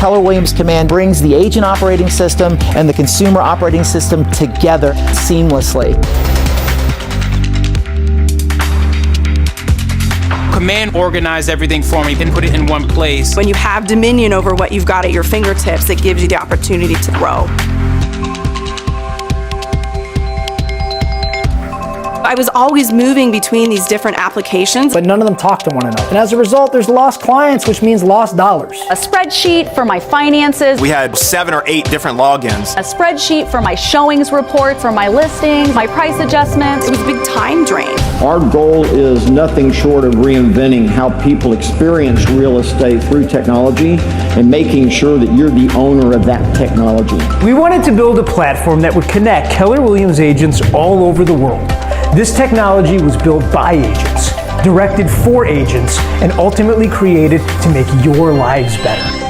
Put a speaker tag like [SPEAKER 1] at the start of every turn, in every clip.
[SPEAKER 1] Keller Williams Command brings the agent operating system and the consumer operating system together seamlessly.
[SPEAKER 2] Command organized everything for me and put it in one place.
[SPEAKER 3] When you have dominion over what you've got at your fingertips, it gives you the opportunity to grow. I was always moving between these different applications,
[SPEAKER 4] but none of them talk to one another. And as a result, there's lost clients, which means lost dollars.
[SPEAKER 5] A spreadsheet for my finances.
[SPEAKER 6] We had 7 or 8 different logins.
[SPEAKER 5] A spreadsheet for my showings reports, for my listings, my price adjustments.
[SPEAKER 3] It was a big time drain.
[SPEAKER 7] Our goal is nothing short of reinventing how people experience real estate through technology and making sure that you're the owner of that technology.
[SPEAKER 4] We wanted to build a platform that would connect Keller Williams agents all over the world. This technology was built by agents, directed for agents, and ultimately created to make your lives better.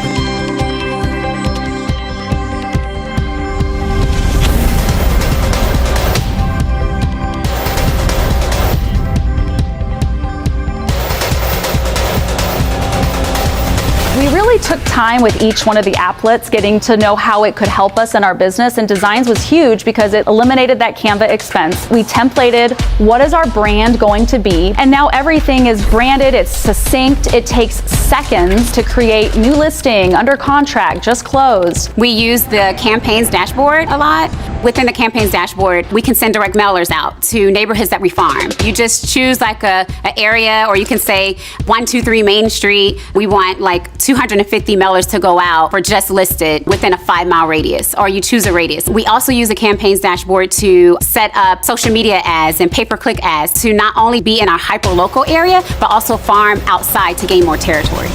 [SPEAKER 5] We really took time with each one of the applets, getting to know how it could help us in our business, and Designs was huge because it eliminated that Canva expense. We templated what is our brand going to be, and now everything is branded, it's succinct, it takes seconds to create new listing, under contract, just closed.
[SPEAKER 8] We use the campaigns dashboard a lot. Within the campaigns dashboard, we can send direct mailers out to neighborhoods that we farm. You just choose like an area, or you can say 123 Main Street, we want like 250 mailers to go out for just listed within a 5-mile radius, or you choose a radius. We also use the campaigns dashboard to set up social media ads and pay-per-click ads to not only be in our hyper-local area, but also farm outside to gain more territory.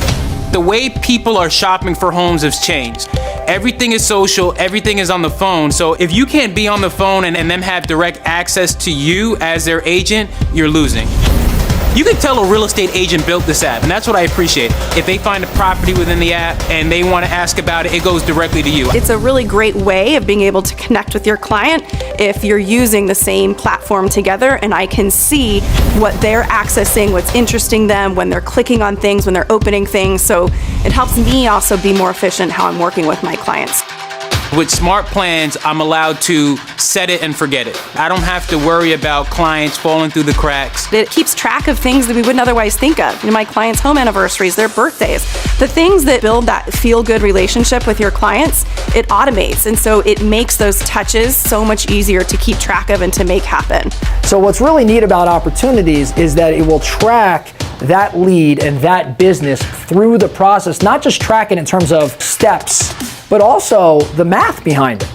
[SPEAKER 2] The way people are shopping for homes has changed. Everything is social, everything is on the phone. So if you can't be on the phone and them have direct access to you as their agent, you're losing. You can tell a real estate agent built this app, and that's what I appreciate. If they find a property within the app and they want to ask about it, it goes directly to you.
[SPEAKER 3] It's a really great way of being able to connect with your client if you're using the same platform together, and I can see what they're accessing, what's interesting them, when they're clicking on things, when they're opening things. So it helps me also be more efficient how I'm working with my clients.
[SPEAKER 2] With Smart Plans, I'm allowed to set it and forget it. I don't have to worry about clients falling through the cracks.
[SPEAKER 3] It keeps track of things that we wouldn't otherwise think of. My clients' home anniversaries, their birthdays, the things that build that feel-good relationship with your clients, it automates. And so it makes those touches so much easier to keep track of and to make happen.
[SPEAKER 4] So what's really neat about Opportunities is that it will track that lead and that business through the process, not just track it in terms of steps, but also the math behind it.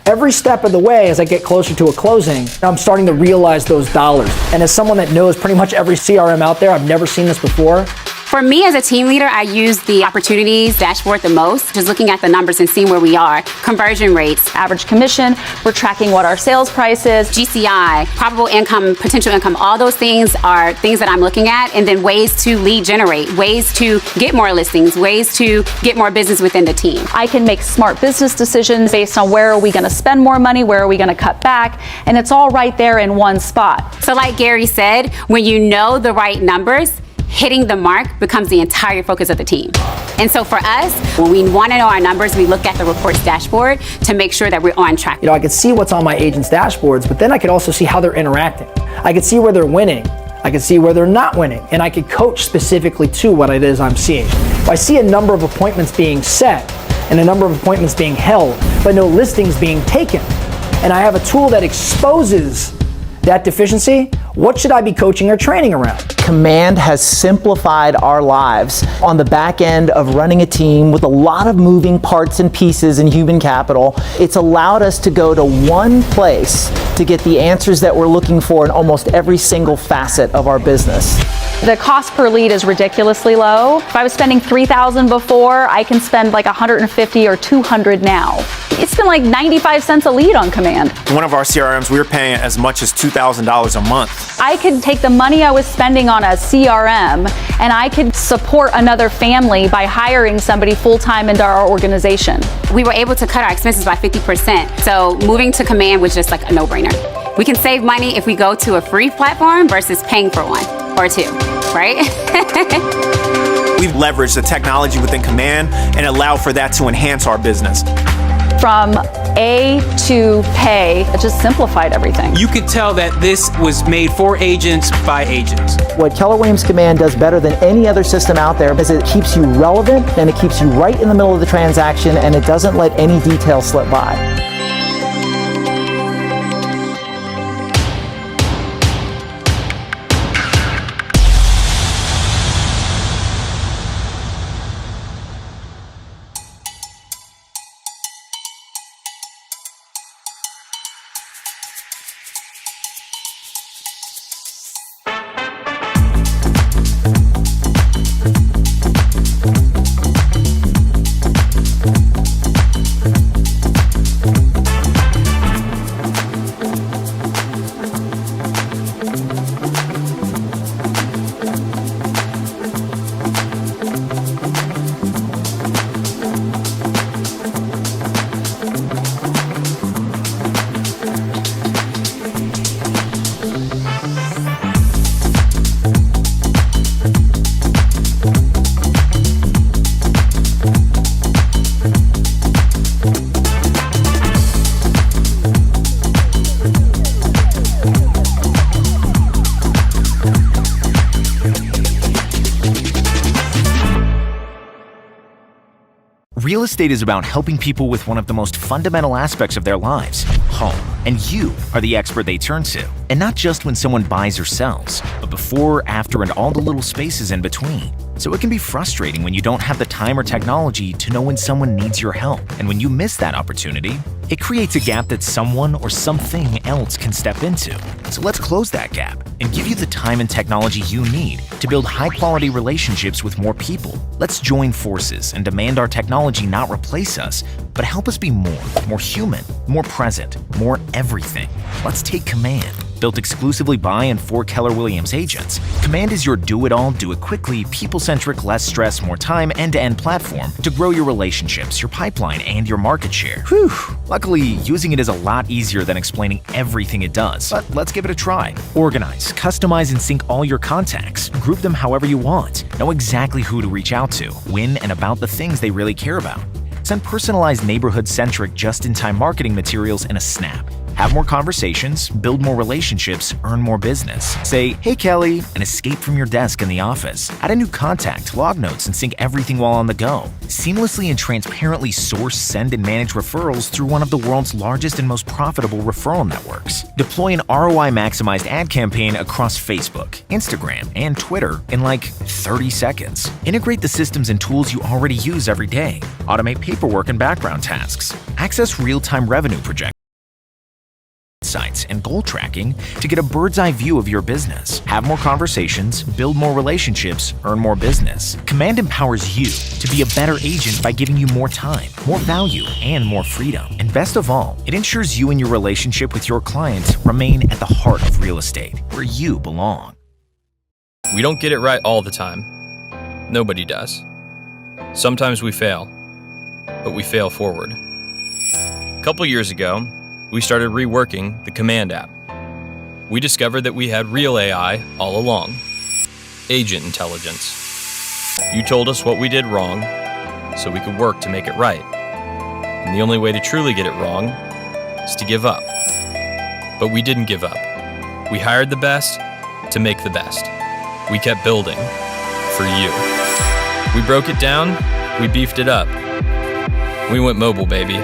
[SPEAKER 4] Every step of the way, as I get closer to a closing, I'm starting to realize those dollars. And as someone that knows pretty much every CRM out there, I've never seen this before.
[SPEAKER 8] For me as a team leader, I use the Opportunities dashboard the most, just looking at the numbers and seeing where we are. Conversion rates,
[SPEAKER 5] Average commission, we're tracking what our sales price is.
[SPEAKER 8] GCI, probable income, potential income, all those things are things that I'm looking at, and then ways to lead generate, ways to get more listings, ways to get more business within the team.
[SPEAKER 5] I can make smart business decisions based on where are we going to spend more money, where are we going to cut back, and it's all right there in one spot.
[SPEAKER 8] So like Gary said, when you know the right numbers, hitting the mark becomes the entire focus of the team. And so for us, when we want to know our numbers, we look at the reports dashboard to make sure that we're on track.
[SPEAKER 4] I could see what's on my agents' dashboards, but then I could also see how they're interacting. I could see where they're winning. I could see where they're not winning, and I could coach specifically to what it is I'm seeing. If I see a number of appointments being set and a number of appointments being held, but no listings being taken, and I have a tool that exposes that deficiency, what should I be coaching or training around?
[SPEAKER 1] Command has simplified our lives on the back end of running a team with a lot of moving parts and pieces and human capital. It's allowed us to go to one place to get the answers that we're looking for in almost every single facet of our business.
[SPEAKER 5] The cost per lead is ridiculously low. If I was spending $3,000 before, I can spend like $150 or $200 now. It's been like 95 cents a lead on Command.
[SPEAKER 6] One of our CRMs, we were paying as much as $2,000 a month.
[SPEAKER 5] I could take the money I was spending on a CRM and I could support another family by hiring somebody full-time into our organization.
[SPEAKER 8] We were able to cut our expenses by 50%. So moving to Command was just like a no-brainer. We can save money if we go to a free platform versus paying for one or two, right?
[SPEAKER 2] We
[SPEAKER 6] we've leveraged the technology within Command and allowed for that to enhance our business.
[SPEAKER 5] From A to pay, it just simplified everything.
[SPEAKER 2] You could tell that this was made for agents by agents.
[SPEAKER 1] What Keller Williams Command does better than any other system out there is it keeps you relevant and it keeps you right in the middle of the transaction, and it doesn't let any detail slip by.
[SPEAKER 9] Real estate is about helping people with one of the most fundamental aspects of their lives, home. And you are the expert they turn to. And not just when someone buys or sells, but before, after, and all the little spaces in between. So it can be frustrating when you don't have the time or technology to know when someone needs your help. And when you miss that opportunity, it creates a gap that someone or something else can step into. So let's close that gap and give you the time and technology you need to build high-quality relationships with more people. Let's join forces and demand our technology not replace us, but help us be more human, more present, more everything. Let's take Command. Built exclusively by and for Keller Williams agents, Command is your do-it-all, do-it-quickly, people-centric, less stress, more time, end-to-end platform to grow your relationships, your pipeline, and your market share. Whew! Luckily, using it is a lot easier than explaining everything it does, but let's give it a try. Organize, customize, and sync all your contacts. Group them however you want. Know exactly who to reach out to, when, and about the things they really care about. Send personalized neighborhood-centric just-in-time marketing materials in a snap. Have more conversations, build more relationships, earn more business. Say, "Hey Kelly," and escape from your desk in the office. Add a new contact, log notes, and sync everything while on the go. Seamlessly and transparently source, send, and manage referrals through one of the world's largest and most profitable referral networks. Deploy an ROI-maximized ad campaign across Facebook, Instagram, and Twitter in like 30 seconds. Integrate the systems and tools you already use every day. Automate paperwork and background tasks. Access real-time revenue projections, insights, and goal tracking to get a bird's eye view of your business. Have more conversations, build more relationships, earn more business. Command empowers you to be a better agent by giving you more time, more value, and more freedom. And best of all, it ensures you and your relationship with your clients remain at the heart of real estate, where you belong.
[SPEAKER 10] We don't get it right all the time. Nobody does. Sometimes we fail, but we fail forward. A couple years ago, we started reworking the Command app. We discovered that we had real AI all along. Agent intelligence. You told us what we did wrong, so we could work to make it right. And the only way to truly get it wrong is to give up. But we didn't give up. We hired the best to make the best. We kept building for you. We broke it down, we beefed it up. We went mobile, baby.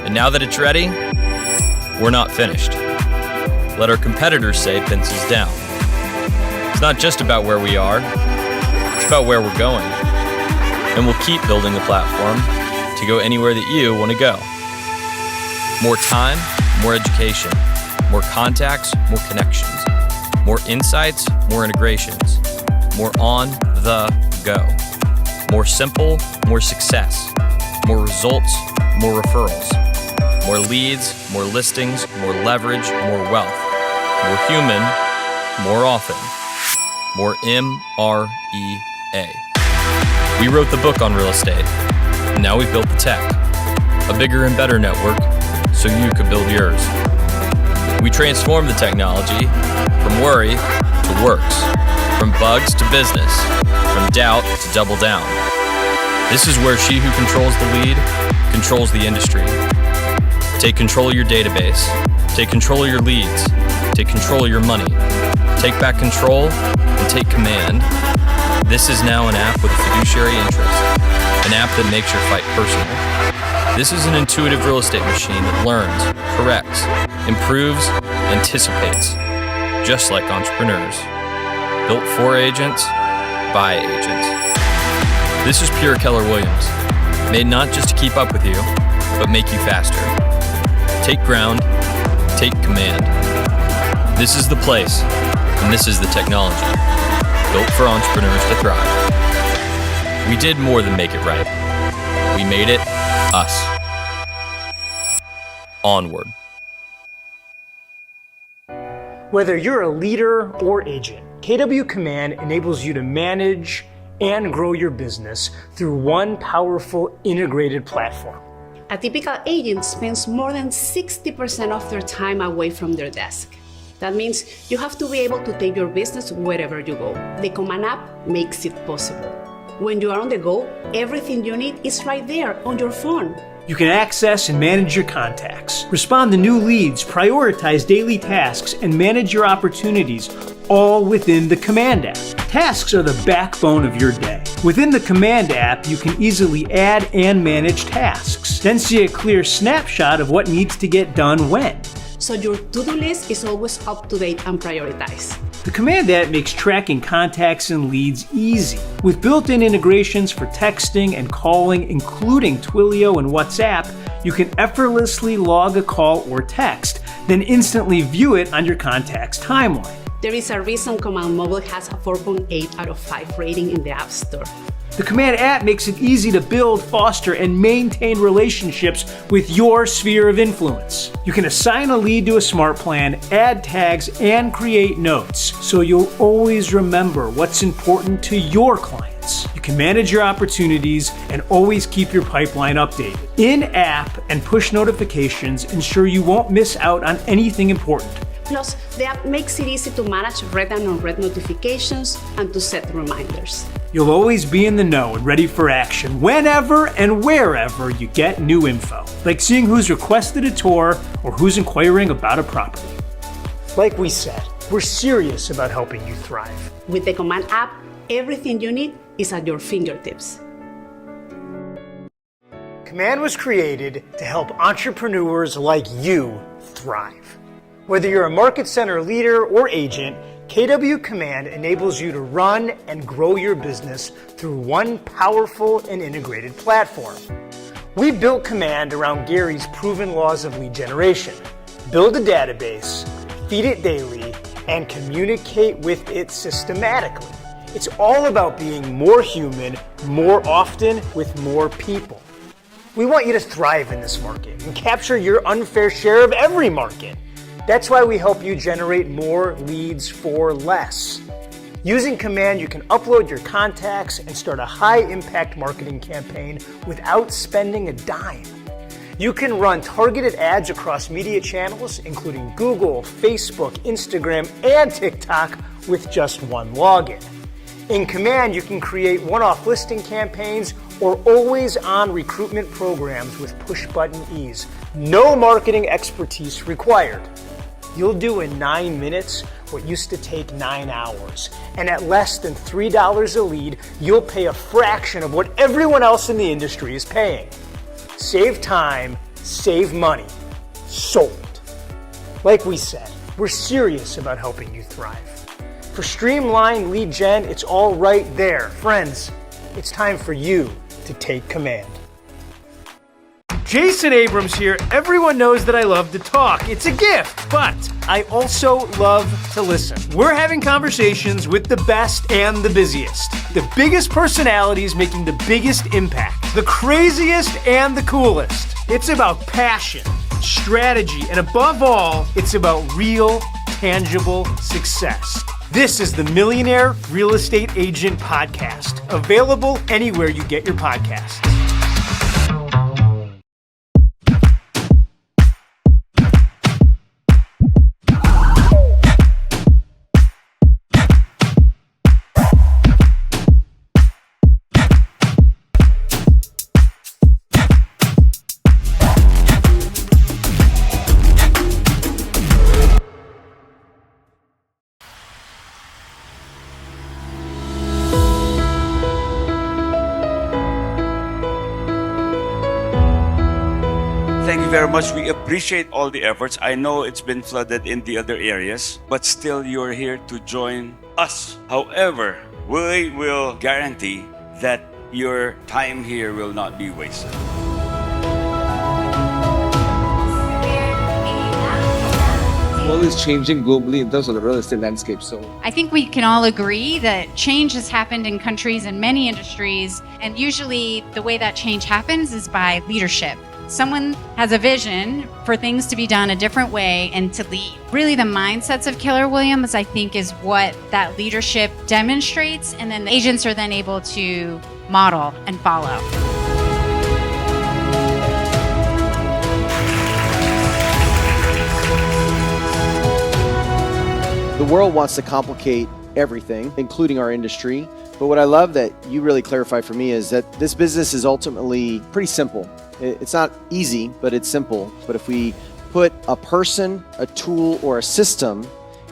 [SPEAKER 10] And now that it's ready, we're not finished. Let our competitors say pencils down. It's not just about where we are, it's about where we're going. And we'll keep building the platform to go anywhere that you want to go. More time, more education, more contacts, more connections, more insights, more integrations, more on the go. More simple, more success, more results, more referrals. More leads, more listings, more leverage, more wealth. More human, more often. More MREA. We wrote the book on real estate, and now we've built the tech. A bigger and better network, so you could build yours. We transformed the technology from worry to works, from From bugs to business, from doubt to double down. This is where she who controls the lead controls the industry. Take control of your database. Take control of your leads. Take control of your money. Take back control and take command. This is now an app with a fiduciary interest. An app that makes your fight personal. This is an intuitive real estate machine that learns, corrects, improves, anticipates, just like entrepreneurs. Built for agents, by agents. This is pure Keller Williams, made not just to keep up with you, but make you faster. Take ground, take command. This is the place, and this is the technology, built for entrepreneurs to thrive. We did more than make it right. We made it us. Onward.
[SPEAKER 11] Whether you're a leader or agent, KW Command enables you to manage and grow your business through one powerful integrated platform.
[SPEAKER 12] A typical agent spends more than 60% of their time away from their desk. That means you have to be able to take your business wherever you go. The Command app makes it possible. When you are on the go, everything you need is right there on your phone.
[SPEAKER 11] You can access and manage your contacts, respond to new leads, prioritize daily tasks, and manage your opportunities, all within the Command app. Tasks are the backbone of your day. Within the Command app, you can easily add and manage tasks, then see a clear snapshot of what needs to get done when.
[SPEAKER 12] So your to-do list is always up to date and prioritized.
[SPEAKER 11] The Command app makes tracking contacts and leads easy. With built-in integrations for texting and calling, including Twilio and WhatsApp, you can effortlessly log a call or text, then instantly view it on your contact's timeline.
[SPEAKER 12] There is a reason Command Mobile has a 4.8 out of 5 rating in the App Store.
[SPEAKER 11] The Command app makes it easy to build, foster, and maintain relationships with your sphere of influence. You can assign a lead to a smart plan, add tags, and create notes, so you'll always remember what's important to your clients. You can manage your opportunities and always keep your pipeline updated. In-app and push notifications ensure you won't miss out on anything important.
[SPEAKER 12] Plus, the app makes it easy to manage read and unread notifications and to set reminders.
[SPEAKER 11] You'll always be in the know and ready for action whenever and wherever you get new info, like seeing who's requested a tour or who's inquiring about a property. Like we said, we're serious about helping you thrive.
[SPEAKER 12] With the Command app, everything you need is at your fingertips.
[SPEAKER 11] Command was created to help entrepreneurs like you thrive. Whether you're a market center leader or agent, KW Command enables you to run and grow your business through one powerful and integrated platform. We built Command around Gary's proven laws of lead generation. Build a database, feed it daily, and communicate with it systematically. It's all about being more human, more often, with more people. We want you to thrive in this market and capture your unfair share of every market. That's why we help you generate more leads for less. Using Command, you can upload your contacts and start a high-impact marketing campaign without spending a dime. You can run targeted ads across media channels, including Google, Facebook, Instagram, and TikTok with just one login. In Command, you can create one-off listing campaigns or always-on recruitment programs with push-button ease. No marketing expertise required. You'll do in 9 minutes what used to take 9 hours. And at less than $3 a lead, you'll pay a fraction of what everyone else in the industry is paying. Save time, save money. Sold. Like we said, we're serious about helping you thrive. For streamlined lead gen, it's all right there. Friends, it's time for you to take command. Jason Abrams here. Everyone knows that I love to talk. It's a gift, but I also love to listen. We're having conversations with the best and the busiest. The biggest personalities making the biggest impact. The craziest and the coolest. It's about passion, strategy, and above all, it's about real, tangible success. This is the Millionaire Real Estate Agent Podcast, available anywhere you get your podcasts.
[SPEAKER 13] you very much. We appreciate all the efforts. I know it's been flooded in the other areas, but still you're here to join us. However, we will guarantee that your time here will not be wasted.
[SPEAKER 14] The world is changing globally in terms of the real estate landscape. So
[SPEAKER 15] I think we can all agree that change has happened in countries and many industries, and usually the way that change happens is by leadership. Someone has a vision for things to be done a different way and to lead. Really, the mindsets of Keller Williams, I think, is what that leadership demonstrates, and then the agents are then able to model and follow.
[SPEAKER 16] The world wants to complicate everything, including our industry. But what I love that you really clarify for me is that this business is ultimately pretty simple. It's not easy, but it's simple. But if we put a person, a tool, or a system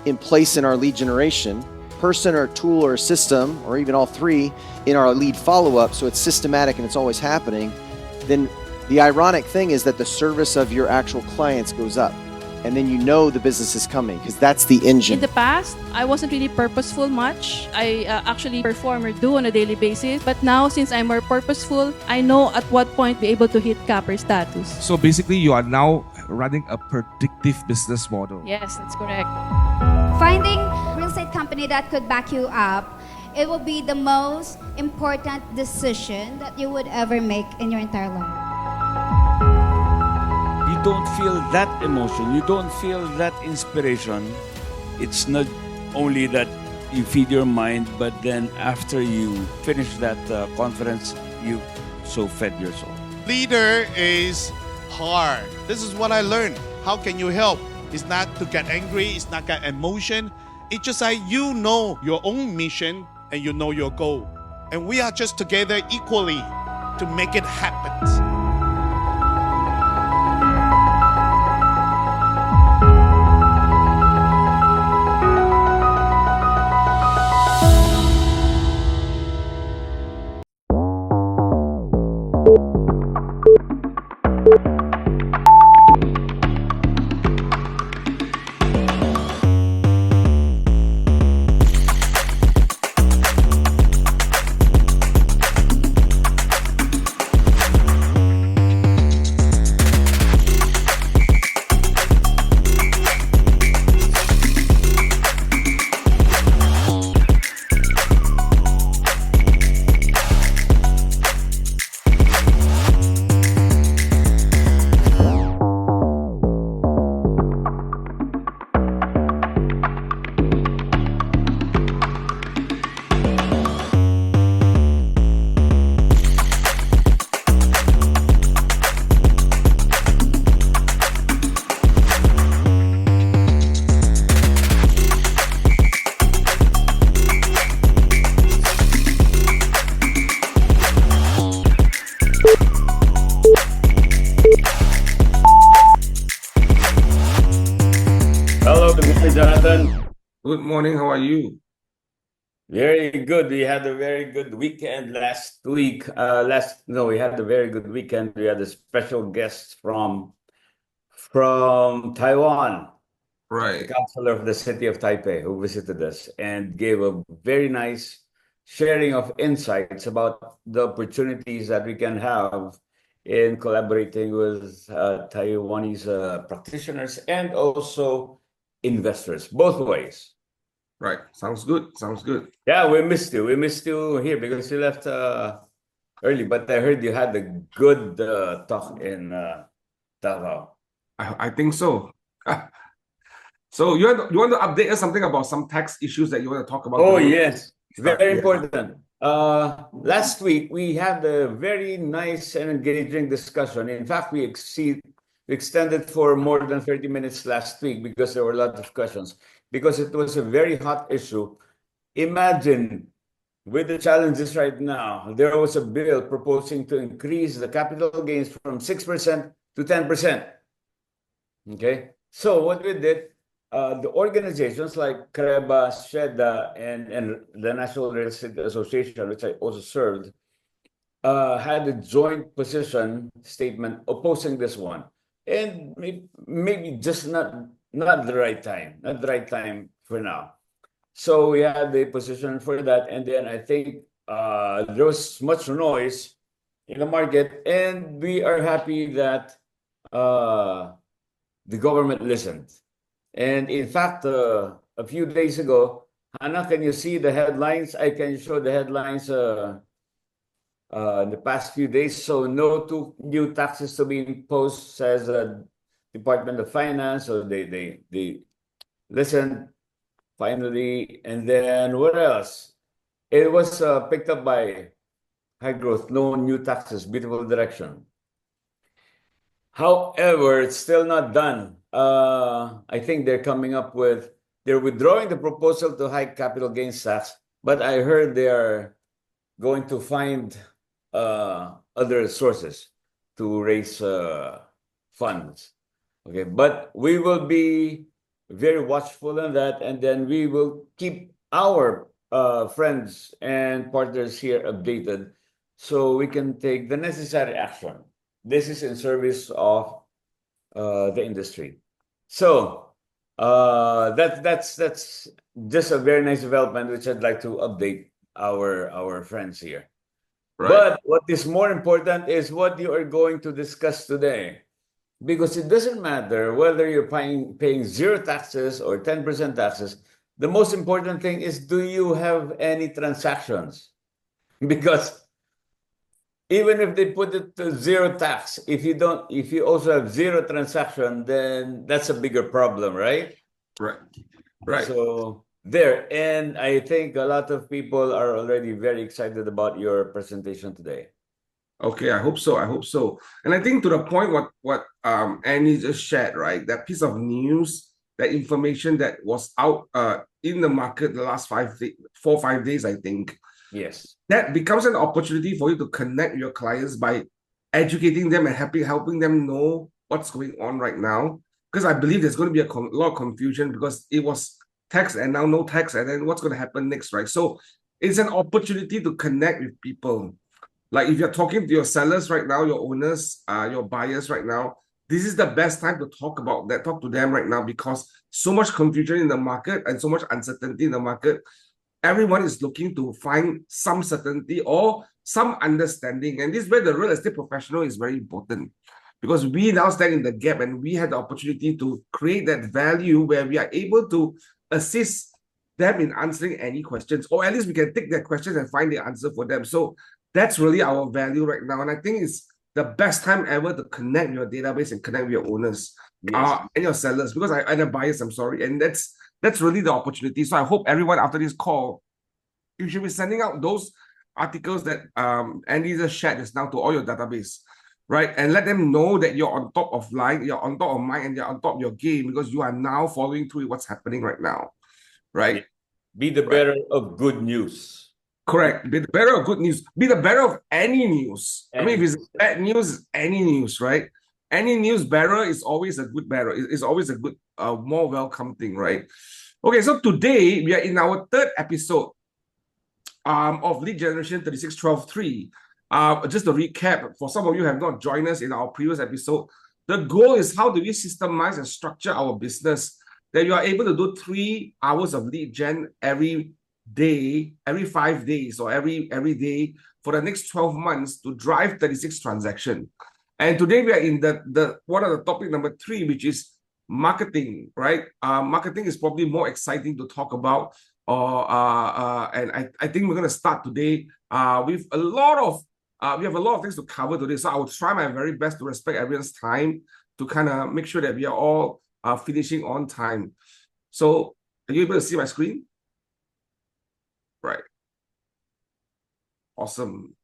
[SPEAKER 16] in place in our lead generation, person or tool or a system, or even all three in our lead follow-up, so it's systematic and it's always happening, then the ironic thing is that the service of your actual clients goes up. And then you know the business is coming because that's the engine.
[SPEAKER 17] In the past, I wasn't really purposeful much. I actually perform or do on a daily basis. But now, since I'm more purposeful, I know at what point be able to hit capper status.
[SPEAKER 18] So basically, you are now running a predictive business model.
[SPEAKER 17] Yes, that's correct.
[SPEAKER 19] Finding a real estate company that could back you up, it will be the most important decision that you would ever make in your entire life.
[SPEAKER 13] You don't feel that emotion, you don't feel that inspiration. It's not only that you feed your mind, but then after you finish that conference, you so fed your soul.
[SPEAKER 20] Leader is hard. This is what I learned. How can you help? It's not to get angry, it's not get emotion. It's just like you know your own mission and you know your goal. And we are just together equally to make it happen.
[SPEAKER 21] Jonathan.
[SPEAKER 14] Good morning. How are you?
[SPEAKER 21] Very good. We had a very good weekend last week. We had a very good weekend. We had a special guest from Taiwan,
[SPEAKER 14] right?
[SPEAKER 21] The councilor of the city of Taipei, who visited us and gave a very nice sharing of insights about the opportunities that we can have in collaborating with Taiwanese practitioners and also investors, both ways.
[SPEAKER 14] Right. Sounds good. Sounds good.
[SPEAKER 21] Yeah, we missed you. We missed you here because you left early, but I heard you had a good talk in Davao.
[SPEAKER 14] I think so. So you want to update us something about some tax issues that you want to talk about?
[SPEAKER 21] Oh,
[SPEAKER 14] today?
[SPEAKER 21] yes. Very important. Last week, we had a very nice and engaging discussion. In fact, we extended for more than 30 minutes last week because there were a lot of questions, because it was a very hot issue. Imagine, with the challenges right now, there was a bill proposing to increase the capital gains from 6% to 10%. Okay? So what we did, the organizations like CREBA, SHEDA, and the National Real Estate Association, which I also served, had a joint position statement opposing this one. and maybe just not the right time, not the right time for now. So we had the position for that, and then I think there was much noise in the market, and we are happy that the government listened. And in fact, a few days ago, Hannah, can you see the headlines? I can show the headlines in the past few days. So no two new taxes to be imposed, says the Department of Finance. So they listened finally. And then what else? It was picked up by high growth, no new taxes, beautiful direction. However, it's still not done. I think they're withdrawing the proposal to hike capital gains tax, but I heard they are going to find other sources to raise funds. Okay, but we will be very watchful on that, and then we will keep our friends and partners here updated so we can take the necessary action. This is in service of the industry. So that's just a very nice development, which I'd like to update our friends here. Right. But what is more important is what you are going to discuss today, because it doesn't matter whether you're paying 0 taxes or 10% taxes. The most important thing is, do you have any transactions? Because even if they put it to 0 tax, if you also have 0 transaction, then that's a bigger problem, right? Right. So there, and I think a lot of people are already very excited about your presentation today.
[SPEAKER 14] Okay, I hope so. And I think to the point what Annie just shared, right? That piece of news, that information that was out in the market the last 4 or 5 days, I think.
[SPEAKER 21] Yes.
[SPEAKER 14] That becomes an opportunity for you to connect your clients by educating them and helping them know what's going on right now. Because I believe there's going to be a lot of confusion because it was tax and now no tax, and then what's going to happen next, right? So it's an opportunity to connect with people. Like if you're talking to your sellers right now, your owners, your buyers right now, this is the best time to talk about that, talk to them right now, because so much confusion in the market and so much uncertainty in the market. Everyone is looking to find some certainty or some understanding. And this is where the real estate professional is very important, because we now stand in the gap and we had the opportunity to create that value where we are able to assist them in answering any questions, or at least we can take their questions and find the answer for them. So that's really our value right now. And I think it's the best time ever to connect your database and connect with your owners and your sellers, because and the buyers, I'm sorry. And that's really the opportunity. So I hope everyone after this call, you should be sending out those articles that Andy just shared just now to all your database, right? And let them know that you're on top of line, you're on top of mind, and you're on top of your game, because you are now following through what's happening right now, right?
[SPEAKER 21] Be the bearer of good news.
[SPEAKER 14] Correct. Be the bearer of good news. Be the bearer of any news. I mean, if it's bad news, any news, right? Any news bearer is always a good bearer. It's always a good, more welcome thing, right? Okay, so today we are in our 3rd episode of Lead Generation 3612-3. Just to recap, for some of you who have not joined us in our previous episode, the goal is how do we systemize and structure our business that you are able to do 3 hours of lead gen every day, every 5 days, or every day for the next 12 months to drive 36 transactions. And today we are in the one of the topic number 3, which is marketing, right? Marketing is probably more exciting to talk about. And I think we're going to start today with a lot of we have a lot of things to cover today. So I will try my very best to respect everyone's time to kind of make sure that we are all finishing on time. So are you able to see my screen? Right. Awesome.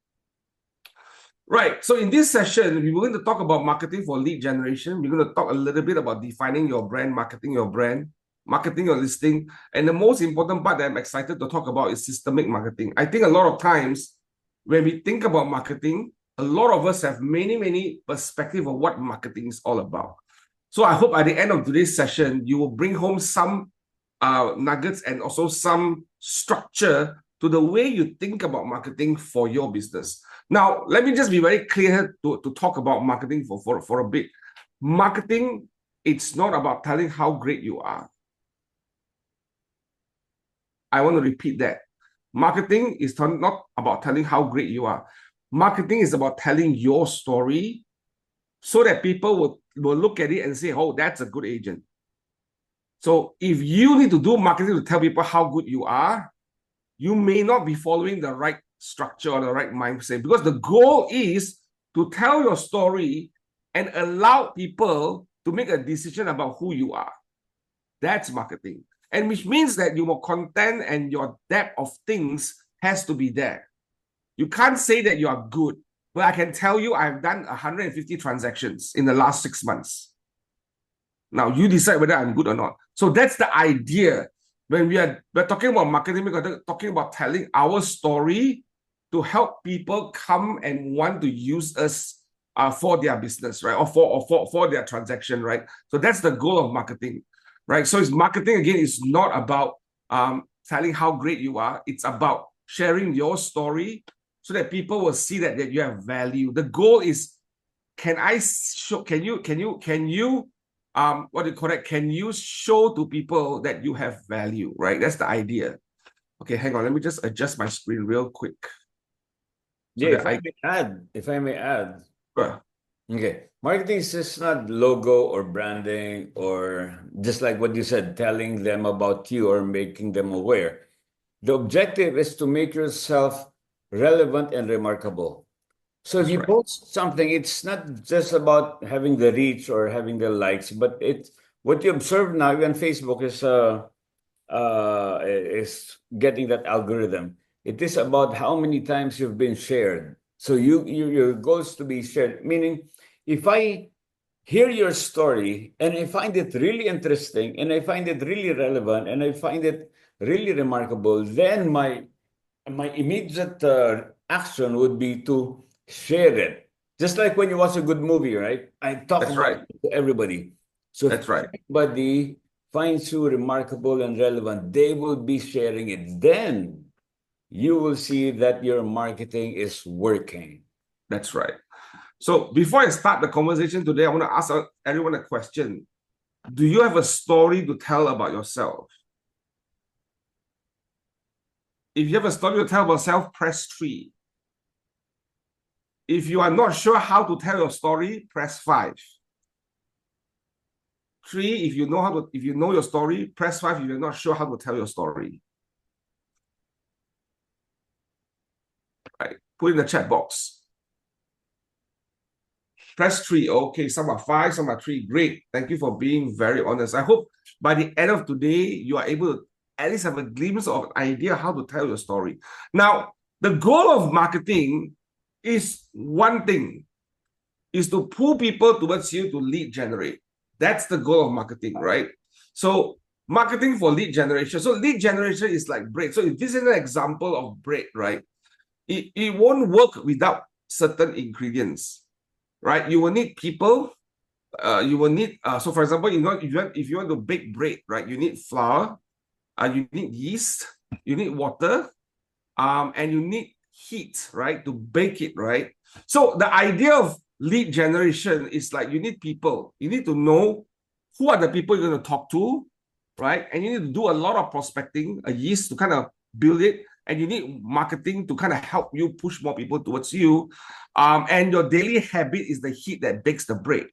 [SPEAKER 14] Right. So in this session, we're going to talk about marketing for lead generation. We're going to talk a little bit about defining your brand, marketing your brand, marketing your listing. And the most important part that I'm excited to talk about is systemic marketing. I think a lot of times when we think about marketing, a lot of us have many perspectives of what marketing is all about. So I hope at the end of today's session, you will bring home some nuggets and also some structure to the way you think about marketing for your business. Now, let me just be very clear to talk about marketing for a bit. marketing, it's not about telling how great you are. I want to repeat that. Marketing is not about telling how great you are. Marketing is about telling your story so that people will look at it and say, oh, that's a good agent. So if you need to do marketing to tell people how good you are, you may not be following the right structure or the right mindset, because the goal is to tell your story and allow people to make a decision about who you are. That's marketing. And which means that your content and your depth of things has to be there. You can't say that you are good, but I can tell you I've done 150 transactions in the last 6 months. Now you decide whether I'm good or not. So that's the idea. When we're talking about marketing, we're talking about telling our story to help people come and want to use us for their business, right? Or for their transaction, right? So that's the goal of marketing, right? So it's marketing, again, is not about telling how great you are. It's about sharing your story so that people will see that you have value. The goal is, can you what do you call that? Can you show to people that you have value, right? That's the idea. Okay, hang on. Let me just adjust my screen real quick. So
[SPEAKER 21] Yeah, if I may add.
[SPEAKER 14] Sure.
[SPEAKER 21] Okay, marketing is just not logo or branding or just like what you said, telling them about you or making them aware. The objective is to make yourself relevant and remarkable. So if you post something, it's not just about having the reach or having the likes, but it's what you observe now on Facebook is getting that algorithm. It is about how many times you've been shared. So your goal is to be shared. Meaning, if I hear your story and I find it really interesting and I find it really relevant and I find it really remarkable, then my immediate action would be to share it. Just like when you watch a good movie, right? I talk about it to everybody. So that's right. If everybody finds you remarkable and relevant, they will be sharing it. Then you will see that your marketing is working.
[SPEAKER 14] That's right. So before I start the conversation today, I want to ask everyone a question. Do you have a story to tell about yourself? If you have a story to tell about yourself, press 3. If you are not sure how to tell your story, press 5. 3, if you know your story, press 5 if you're not sure how to tell your story. Right. Put in the chat box. Press 3. Okay, some are 5, some are 3. Great. Thank you for being very honest. I hope by the end of today, you are able to at least have a glimpse of an idea how to tell your story. Now, the goal of marketing is one thing, is to pull people towards you to lead generate. That's the goal of marketing, right? So marketing for lead generation. So lead generation is like bread. So if this is an example of bread, right? It won't work without certain ingredients, right? You will need people. You will need, so for example, if you want to bake bread, right? You need flour, you need yeast, you need water, and you need heat, right, to bake it, right? So the idea of lead generation is like you need people. You need to know who are the people you're going to talk to, right? And you need to do a lot of prospecting, a yeast to kind of build it, and you need marketing to kind of help you push more people towards you. And your daily habit is the heat that bakes the bread.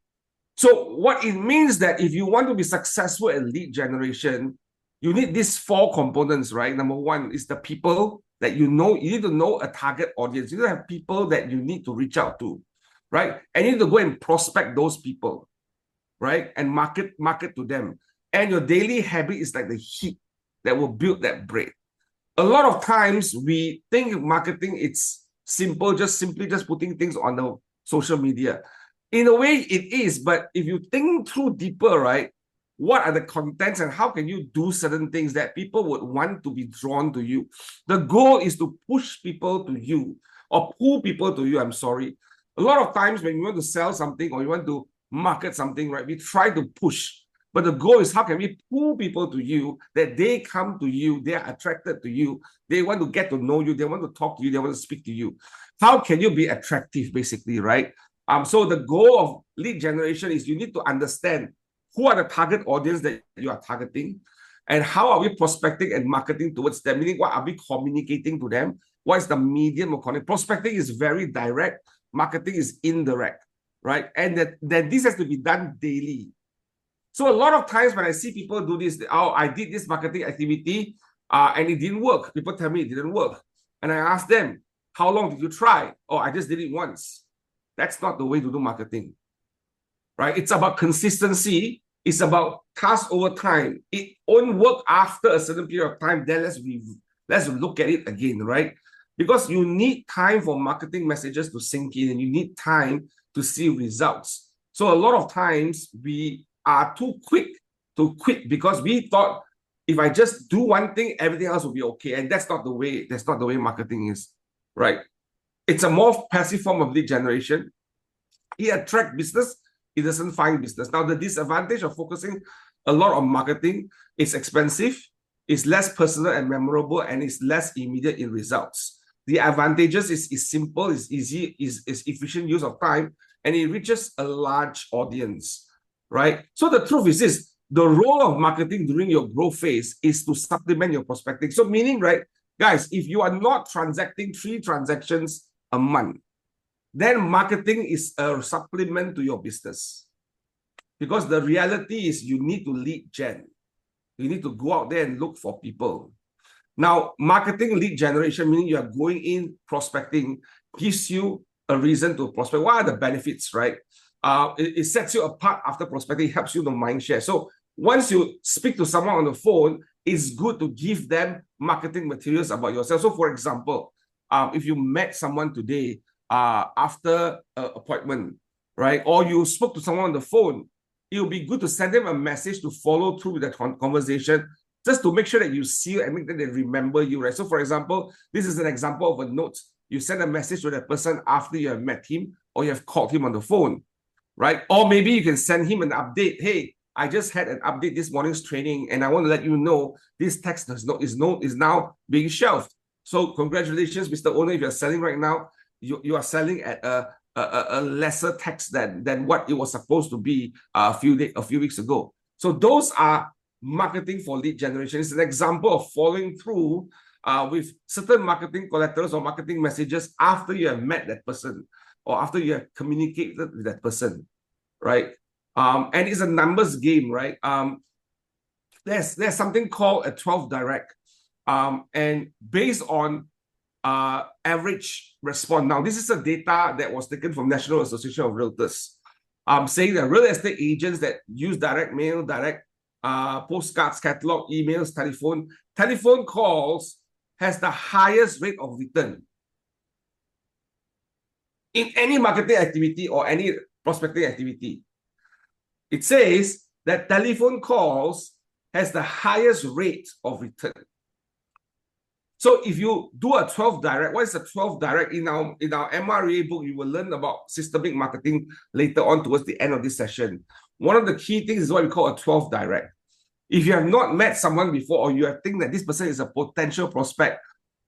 [SPEAKER 14] So what it means that if you want to be successful at lead generation, you need these 4 components, right? Number 1 is the people that you know. You need to know a target audience. You need to have people that you need to reach out to, right? And you need to go and prospect those people, right? And market to them. And your daily habit is like the heat that will build that bread. A lot of times we think marketing, it's simple, simply putting things on the social media. In a way it is, but if you think through deeper, right? What are the contents and how can you do certain things that people would want to be drawn to you? The goal is to push people to you or pull people to you. I'm sorry. A lot of times when you want to sell something or you want to market something, right, we try to push. But the goal is how can we pull people to you that they come to you, they are attracted to you, they want to get to know you, they want to talk to you, they want to speak to you. How can you be attractive, basically, right? So the goal of lead generation is you need to understand who are the target audience that you are targeting, and how are we prospecting and marketing towards them, meaning what are we communicating to them? What is the medium of content? Prospecting is very direct, marketing is indirect, right? And that this has to be done daily. So a lot of times when I see people do this, oh, I did this marketing activity and it didn't work. People tell me it didn't work. And I ask them, how long did you try? Oh, I just did it once. That's not the way to do marketing, right? It's about consistency. It's about task over time. It won't work after a certain period of time. Then let's look at it again, right? Because you need time for marketing messages to sink in, and you need time to see results. So a lot of times we are too quick to quit because we thought if I just do one thing, everything else will be okay. And that's not the way marketing is, right? It's a more passive form of lead generation. It attracts business, it doesn't find business. Now, the disadvantage of focusing a lot on marketing is expensive, it's less personal and memorable, and it's less immediate in results. The advantages is simple, it's easy, is efficient use of time, and it reaches a large audience, right? So the truth is this, the role of marketing during your growth phase is to supplement your prospecting. So meaning, right, guys, if you are not transacting 3 transactions a month, then marketing is a supplement to your business. Because the reality is you need to lead gen. You need to go out there and look for people. Now, marketing lead generation, meaning you are going in prospecting, gives you a reason to prospect. What are the benefits, right? It sets you apart after prospecting, helps you to mind share. So once you speak to someone on the phone, it's good to give them marketing materials about yourself. So for example, if you met someone today after an appointment, right? Or you spoke to someone on the phone, it will be good to send them a message to follow through with that conversation, just to make sure that you see and make that they remember you, right? So for example, this is an example of a note. You send a message to that person after you have met him or you have called him on the phone, right? Or maybe you can send him an update. Hey, I just had an update this morning's training and I want to let you know this text is now being shelved. So congratulations, Mr. Owner, if you're selling right now, you are selling at a lesser tax than what it was supposed to be a few weeks ago. So those are marketing for lead generation. It's an example of following through with certain marketing collaterals or marketing messages after you have met that person or after you have communicated with that person, right? And it's a numbers game, right? There's something called a 12 direct, and based on average response. Now, this is a data that was taken from National Association of Realtors, saying that real estate agents that use direct mail, direct postcards, catalog, emails, telephone calls has the highest rate of return in any marketing activity or any prospecting activity. It says that telephone calls has the highest rate of return. So if you do a 12 direct, what is a 12 direct? In our MREA book, you will learn about systemic marketing later on towards the end of this session. One of the key things is what we call a 12 direct. If you have not met someone before or you think that this person is a potential prospect,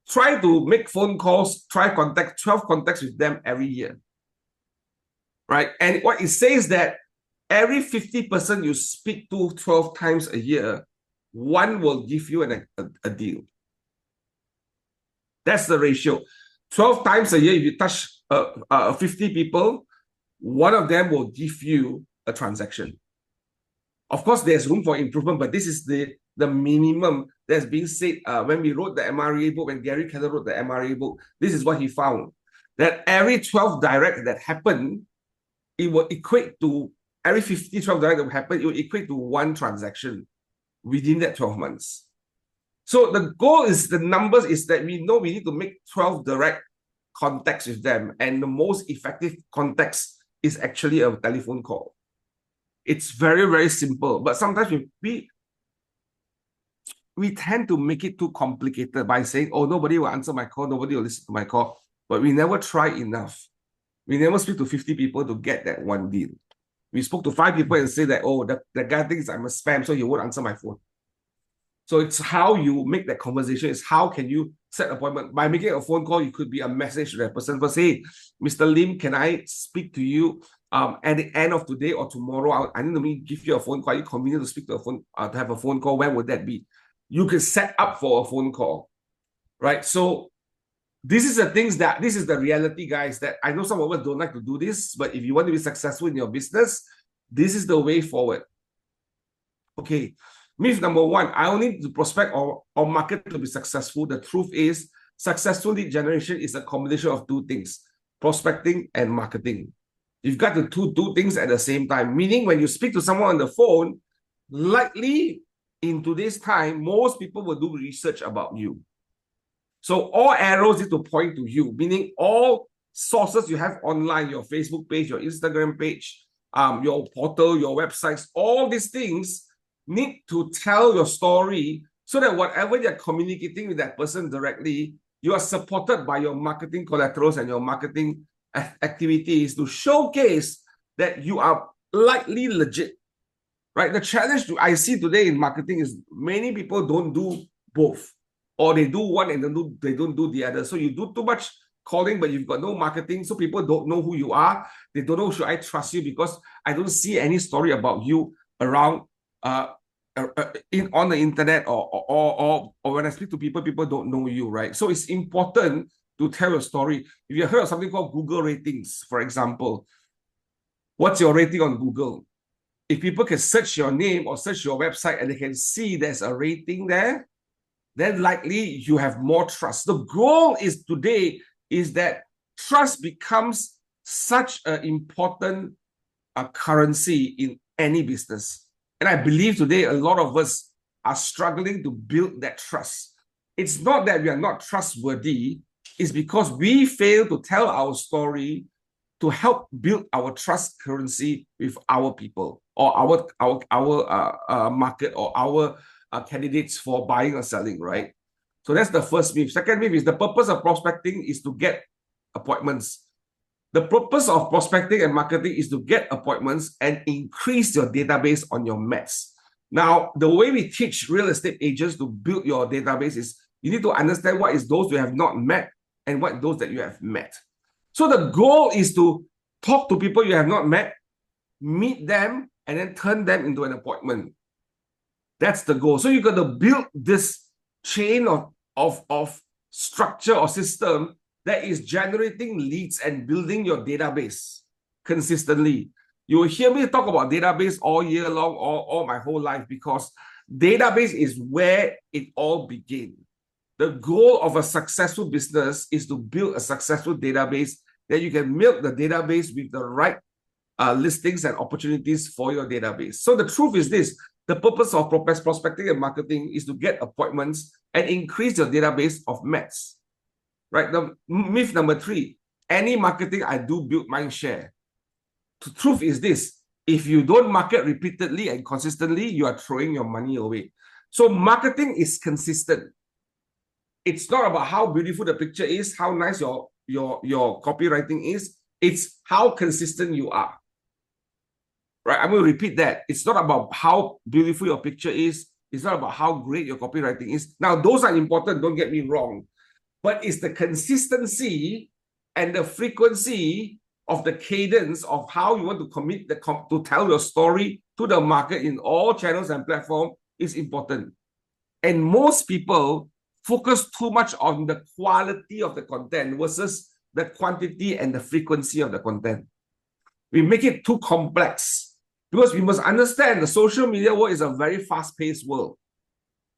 [SPEAKER 14] try to make phone calls, 12 contacts with them every year, right? And what it says that every 50% you speak to 12 times a year, one will give you a deal. That's the ratio. 12 times a year, if you touch 50 people, one of them will give you a transaction. Of course, there's room for improvement, but this is the minimum that's being said when we wrote the MREA book, when Gary Keller wrote the MREA book. This is what he found, that every 12 direct that happened, it will equate to, every 50 12 direct that will happen, it will equate to one transaction within that 12 months. So the goal is, the numbers is that we know we need to make 12 direct contacts with them, and the most effective context is actually a telephone call. It's very, very simple, but sometimes we tend to make it too complicated by saying, oh, nobody will answer my call, nobody will listen to my call, but we never try enough. We never speak to 50 people to get that one deal. We spoke to 5 people and say that, oh, the guy thinks I'm a spam, so he won't answer my phone. So it's how you make that conversation. It's how can you set appointment. By making a phone call, it could be a message to that person. But say, Mr. Lim, can I speak to you at the end of today or tomorrow? I need to give you a phone call. Are you convenient to speak to to have a phone call? When would that be? You can set up for a phone call, right? So this is the reality, guys, that I know some of us don't like to do this, but if you want to be successful in your business, this is the way forward. Okay. Myth number one, I only need to prospect or market to be successful. The truth is, successful lead generation is a combination of two things, prospecting and marketing. You've got to do two things at the same time, meaning when you speak to someone on the phone, likely in today's time, most people will do research about you. So all arrows need to point to you, meaning all sources you have online, your Facebook page, your Instagram page, your portal, your websites, all these things need to tell your story so that whatever you're communicating with that person directly, you are supported by your marketing collaterals and your marketing activities to showcase that you are likely legit, right? The challenge I see today in marketing is many people don't do both, or they do one and they don't do the other. So you do too much calling, but you've got no marketing, so people don't know who you are. They don't know, should I trust you because I don't see any story about you around on the internet or when I speak to people, people don't know you, right? So it's important to tell your story. If you heard of something called Google ratings, for example, what's your rating on Google? If people can search your name or search your website and they can see there's a rating there, then likely you have more trust. The goal is today is that trust becomes such an important currency in any business. And I believe today a lot of us are struggling to build that trust. It's not that we are not trustworthy, it's because we fail to tell our story to help build our trust currency with our people or our market or our candidates for buying or selling, right? So that's the first myth. Second myth is the purpose of prospecting is to get appointments. The purpose of prospecting and marketing is to get appointments and increase your database on your mats. Now, the way we teach real estate agents to build your database is you need to understand what is those you have not met and what those that you have met. So the goal is to talk to people you have not met, meet them, and then turn them into an appointment. That's the goal. So you got to build this chain of structure or system that is generating leads and building your database consistently. You will hear me talk about database all year long, all my whole life, because database is where it all began. The goal of a successful business is to build a successful database that you can milk the database with the right listings and opportunities for your database. So the truth is this, the purpose of prospecting and marketing is to get appointments and increase your database of mats. Right? The myth number 3, any marketing I do build mind share. The truth is this, if you don't market repeatedly and consistently, you are throwing your money away. So marketing is consistent. It's not about how beautiful the picture is, how nice your copywriting is. It's how consistent you are. Right? I'm going to repeat that. It's not about how beautiful your picture is. It's not about how great your copywriting is. Now, those are important, don't get me wrong. But it's the consistency and the frequency of the cadence of how you want to commit to tell your story to the market in all channels and platforms is important. And most people focus too much on the quality of the content versus the quantity and the frequency of the content. We make it too complex because we must understand the social media world is a very fast-paced world.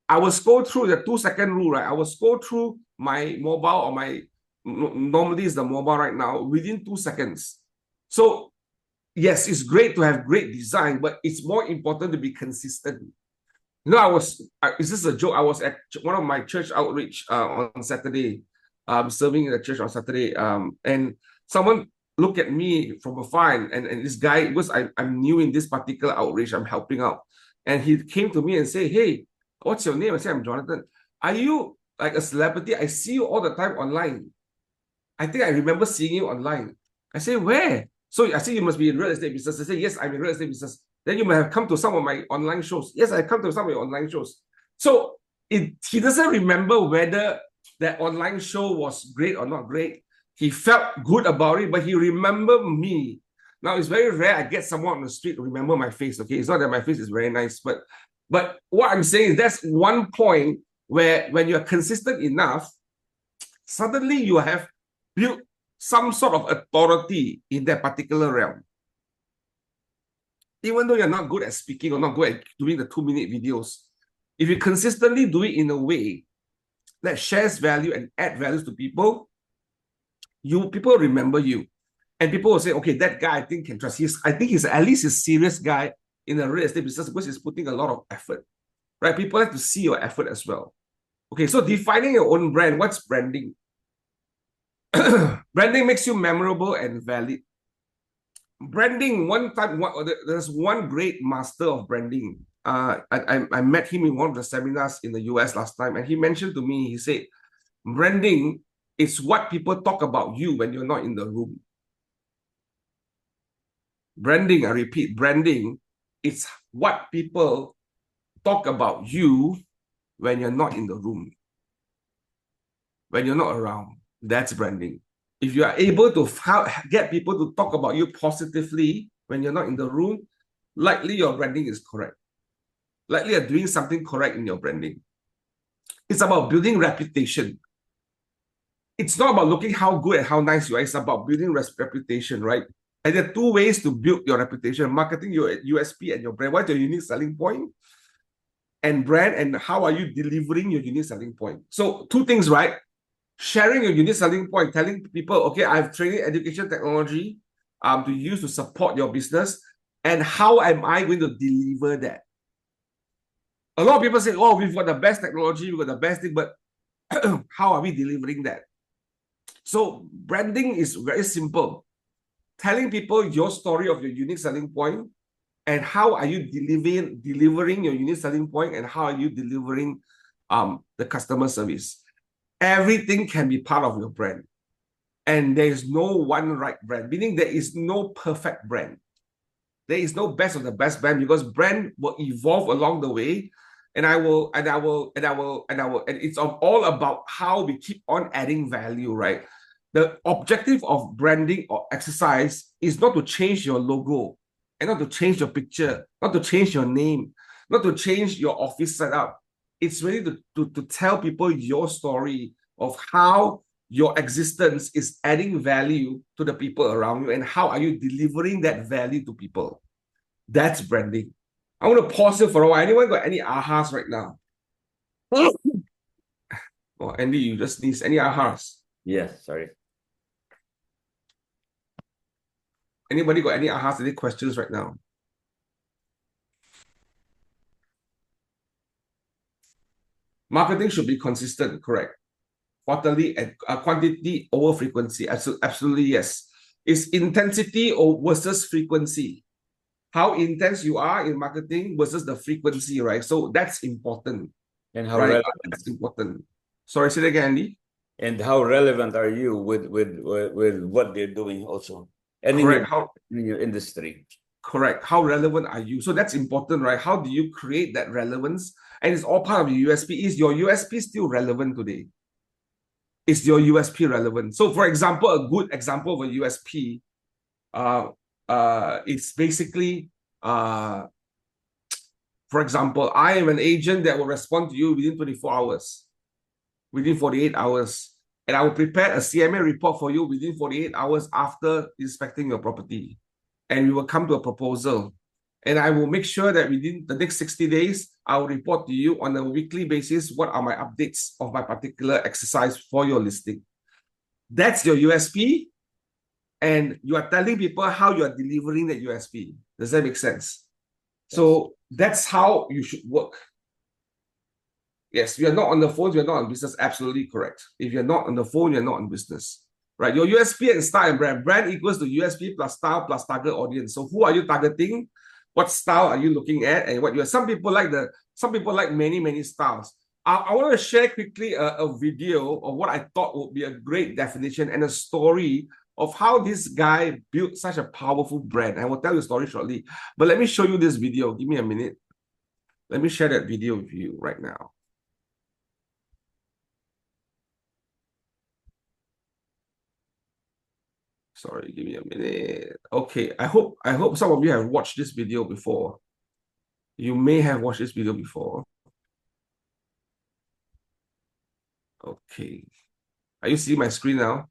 [SPEAKER 14] I will scroll through the 2-second rule, right? I will scroll through my mobile or normally it's the mobile right now, within 2 seconds. So yes, it's great to have great design, but it's more important to be consistent. You know, is this a joke? I was at one of my church outreach on Saturday, serving in the church on Saturday, and someone looked at me from afar, and this guy, because I'm new in this particular outreach, I'm helping out, and he came to me and said, "Hey, what's your name?" I said, "I'm Jonathan. Are you like a celebrity? I see you all the time online. I think I remember seeing you online." I say, "Where?" So I say, "You must be in real estate business." I say, "Yes, I'm in real estate business." "Then you might have come to some of my online shows." "Yes, I come to some of your online shows." So he doesn't remember whether that online show was great or not great. He felt good about it, but he remembered me. Now, it's very rare I get someone on the street to remember my face, okay? It's not that my face is very nice, but what I'm saying is that's one point where when you're consistent enough, suddenly you have built some sort of authority in that particular realm. Even though you're not good at speaking or not good at doing the 2-minute videos, if you consistently do it in a way that shares value and add values to people, people remember you. And people will say, okay, that guy I think can trust. I think he's at least a serious guy in the real estate business because he's putting a lot of effort, right? People like to see your effort as well. Okay, so defining your own brand, what's branding? Branding makes you memorable and valid. Branding, there's one great master of branding. I met him in one of the seminars in the US last time, and he mentioned to me, he said, branding is what people talk about you when you're not in the room. Branding, I repeat, branding, it's what people talk about you when you're not in the room. When you're not around, that's branding. If you are able to get people to talk about you positively when you're not in the room, likely your branding is correct. Likely you're doing something correct in your branding. It's about building reputation. It's not about looking how good and how nice you are. It's about building reputation, right? And there are two ways to build your reputation: marketing your USP and your brand. What's your unique selling point? And brand, and how are you delivering your unique selling point? So two things, right? Sharing your unique selling point, telling people, okay, I've trained in education technology to use to support your business, and how am I going to deliver that? A lot of people say, oh, we've got the best technology, we've got the best thing, but how are we delivering that? So branding is very simple. Telling people your story of your unique selling point, and how are you delivering your unique selling point, and how are you delivering the customer service. Everything can be part of your brand. And there is no one right brand, meaning there is no perfect brand. There is no best of the best brand, because brand will evolve along the way. And it's all about how we keep on adding value, right? The objective of branding or exercise is not to change your logo, and not to change your picture, not to change your name, not to change your office setup. It's really to tell people your story of how your existence is adding value to the people around you, and how are you delivering that value to people. That's branding. I want to pause here for a while. Anyone got any ahas right now? Oh, Andy, you just sneezed. Any ahas?
[SPEAKER 7] Yes, sorry.
[SPEAKER 14] Anybody got any ahas, any questions right now? Marketing should be consistent, correct? Quarterly and quantity over frequency. Absolutely, yes. It's intensity versus frequency. How intense you are in marketing versus the frequency, right? So that's important.
[SPEAKER 7] And how
[SPEAKER 14] right?
[SPEAKER 7] relevant.
[SPEAKER 14] That's important. Sorry, say that again, Andy.
[SPEAKER 7] And how relevant are you with what they're doing also? And
[SPEAKER 14] Correct.
[SPEAKER 7] in your industry.
[SPEAKER 14] Correct. How relevant are you? So that's important, right? How do you create that relevance? And it's all part of your USP. Is your USP still relevant today? Is your USP relevant? So, for example, a good example of a USP, it's basically, for example, I am an agent that will respond to you within 24 hours, within 48 hours. And I will prepare a CMA report for you within 48 hours after inspecting your property. And we will come to a proposal. And I will make sure that within the next 60 days, I will report to you on a weekly basis what are my updates of my particular exercise for your listing. That's your USP. And you are telling people how you are delivering that USP. Does that make sense? So that's how you should work. Yes, we are not on the phone, we are not on business. Absolutely correct. If you're not on the phone, you're not on business. Right? Your USP and style and brand. Brand equals to USP plus style plus target audience. So who are you targeting? What style are you looking at? And what you are. Some people like many styles. I want to share quickly a video of what I thought would be a great definition and a story of how this guy built such a powerful brand. I will tell you the story shortly. But let me show you this video. Give me a minute. Let me share that video with you right now. Sorry, give me a minute. Okay, I hope some of you have watched this video before. You may have watched this video before. Okay. Are you seeing my screen now?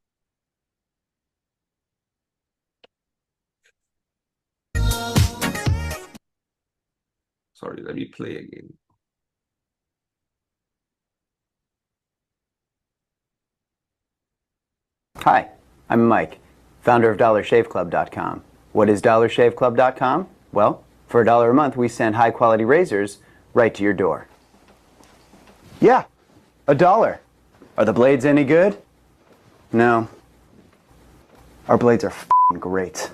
[SPEAKER 14] Sorry, let me play again.
[SPEAKER 3] Hi, I'm Mike, founder of DollarShaveClub.com. What is DollarShaveClub.com? Well, for $1 a month, we send high-quality razors right to your door. Yeah, $1. Are the blades any good? No. Our blades are f***ing great.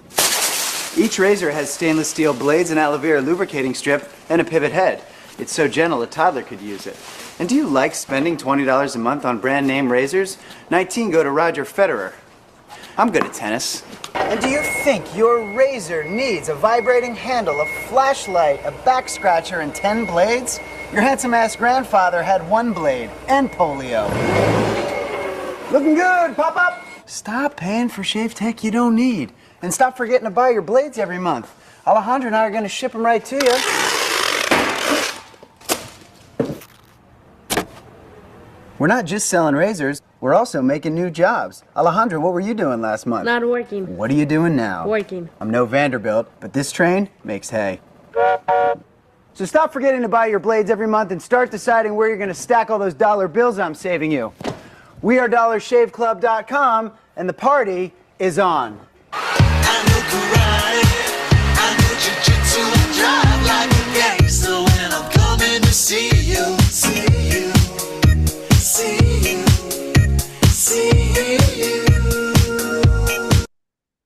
[SPEAKER 3] Each razor has stainless steel blades, an aloe vera lubricating strip, and a pivot head. It's so gentle a toddler could use it. And do you like spending $20 a month on brand name razors? 19 go to Roger Federer. I'm good at tennis. And do you think your razor needs a vibrating handle, a flashlight, a back scratcher, and 10 blades? Your handsome-ass grandfather had 1 blade and polio. Looking good, pop-up! Stop paying for shave tech you don't need. And stop forgetting to buy your blades every month. Alejandro and I are going to ship them right to you. We're not just selling razors, we're also making new jobs. Alejandro, what were you doing last month?
[SPEAKER 22] Not working.
[SPEAKER 3] What are you doing now?
[SPEAKER 22] Working.
[SPEAKER 3] I'm no Vanderbilt, but this train makes hay. So stop forgetting to buy your blades every month and start deciding where you're going to stack all those dollar bills I'm saving you. We are DollarShaveClub.com, and the party is on.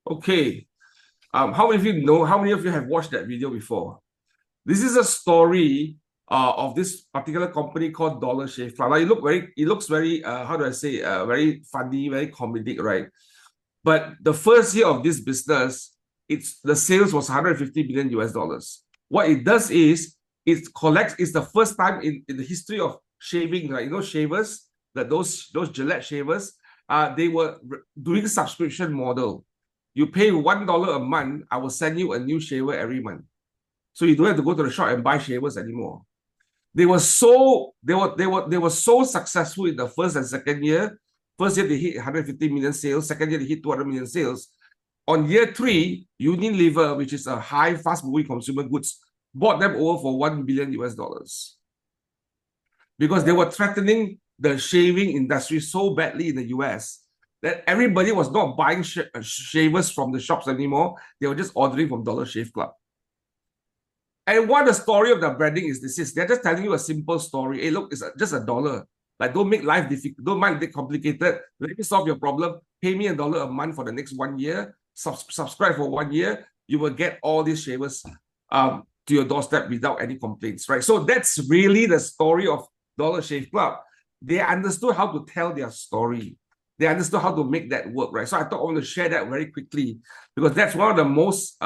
[SPEAKER 14] Okay. How many of you know? How many of you have watched that video before? This is a story of this particular company called Dollar Shave Club. Now, it looks very, how do I say, very funny, very comedic, right? But the first year of this business, the sales was $150 million US. What it does is it's the first time in the history of shaving, right? You know, shavers, those Gillette shavers, they were doing subscription model. You pay $1 a month, I will send you a new shaver every month. So you don't have to go to the shop and buy shavers anymore. They were so successful in the first and second year. First year they hit 150 million sales, second year they hit 200 million sales. On year 3, Unilever, which is a high fast-moving consumer goods, bought them over for $1 billion US. Because they were threatening the shaving industry so badly in the US that everybody was not buying shavers from the shops anymore. They were just ordering from Dollar Shave Club. And what the story of the branding is they're just telling you a simple story. Hey, look, it's just $1. Like, don't make life difficult, don't mind it complicated. Let me solve your problem. Pay me $1 a month for the next 1 year. Subscribe for 1 year. You will get all these shavers to your doorstep without any complaints, right? So that's really the story of Dollar Shave Club. They understood how to tell their story. They understood how to make that work, right? So I thought I want to share that very quickly because that's one of the most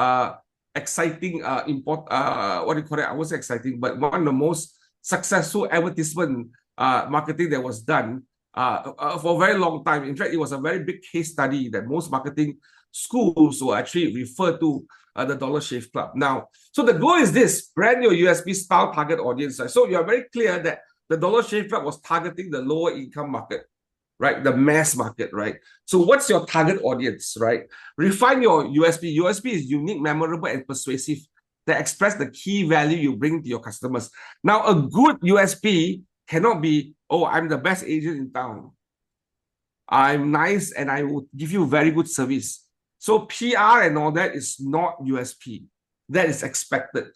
[SPEAKER 14] exciting, what do you call it? I won't say exciting, but one of the most successful advertisement marketing that was done for a very long time. In fact, it was a very big case study that most marketing schools will actually refer to the Dollar Shave Club. Now, so the goal is this: brand your USP, style, target audience. Right? So you are very clear that the Dollar Shave Club was targeting the lower income market, right? The mass market, right? So what's your target audience, right? Refine your USP. USP is unique, memorable, and persuasive that express the key value you bring to your customers. Now, a good USP cannot be, oh, I'm the best agent in town. I'm nice and I will give you very good service. So PR and all that is not USP. That is expected.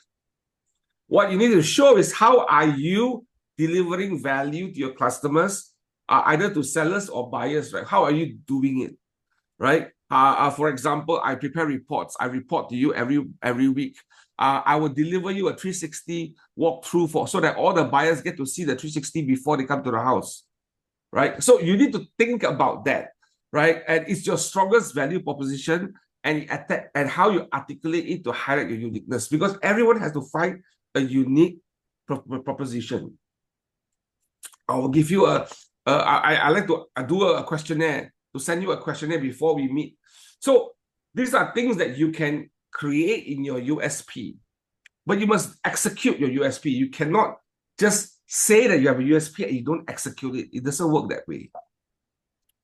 [SPEAKER 14] What you need to show is how are you delivering value to your customers, either to sellers or buyers, right? How are you doing it, right? For example, I prepare reports. I report to you every week. I will deliver you a 360 walkthrough so that all the buyers get to see the 360 before they come to the house, right? So you need to think about that, right? And it's your strongest value proposition and how you articulate it to highlight your uniqueness, because everyone has to find a unique proposition. I will give you I like to do a questionnaire, to send you a questionnaire before we meet. So These are things that you can create in your USP, but you must execute your USP. You cannot just say that you have a USP and you don't execute it. It doesn't work that way,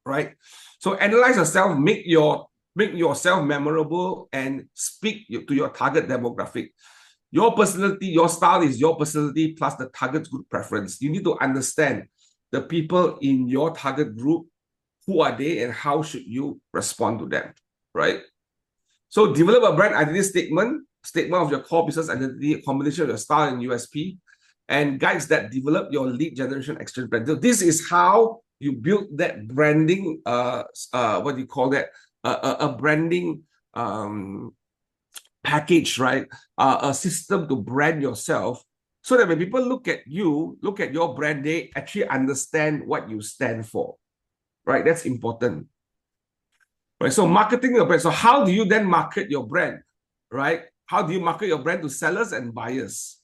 [SPEAKER 14] right? So analyze yourself, make yourself memorable, and speak to your target demographic. Your personality, your style is your personality plus the target's group preference. You need to understand the people in your target group, who are they and how should you respond to them, right? So develop a brand identity statement of your core business identity, a combination of your style and USP, and guides that develop your lead generation exchange brand. So this is how you build that branding, what do you call that? A branding package, right? A system to brand yourself, so that when people look at you, look at your brand, they actually understand what you stand for, right? That's important, right? So marketing your brand. So how do you then market your brand, right? How do you market your brand to sellers and buyers,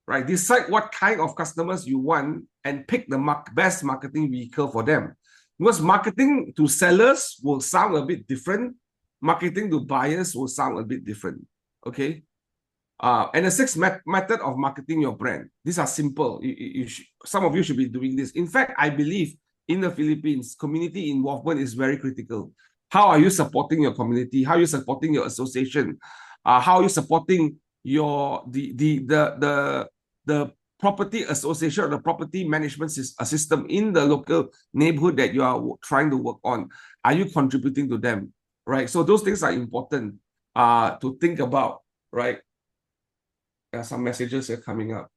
[SPEAKER 14] right? Decide what kind of customers you want and pick the best marketing vehicle for them. Because marketing to sellers will sound a bit different. Marketing to buyers will sound a bit different, okay? And the sixth method of marketing your brand. These are simple. Some of you should be doing this. In fact, I believe in the Philippines, community involvement is very critical. How are you supporting your community? How are you supporting your association? How are you supporting your the property association or the property management system in the local neighborhood that you are trying to work on? Are you contributing to them, right? So those things are important to think about, right? There are some messages here coming up,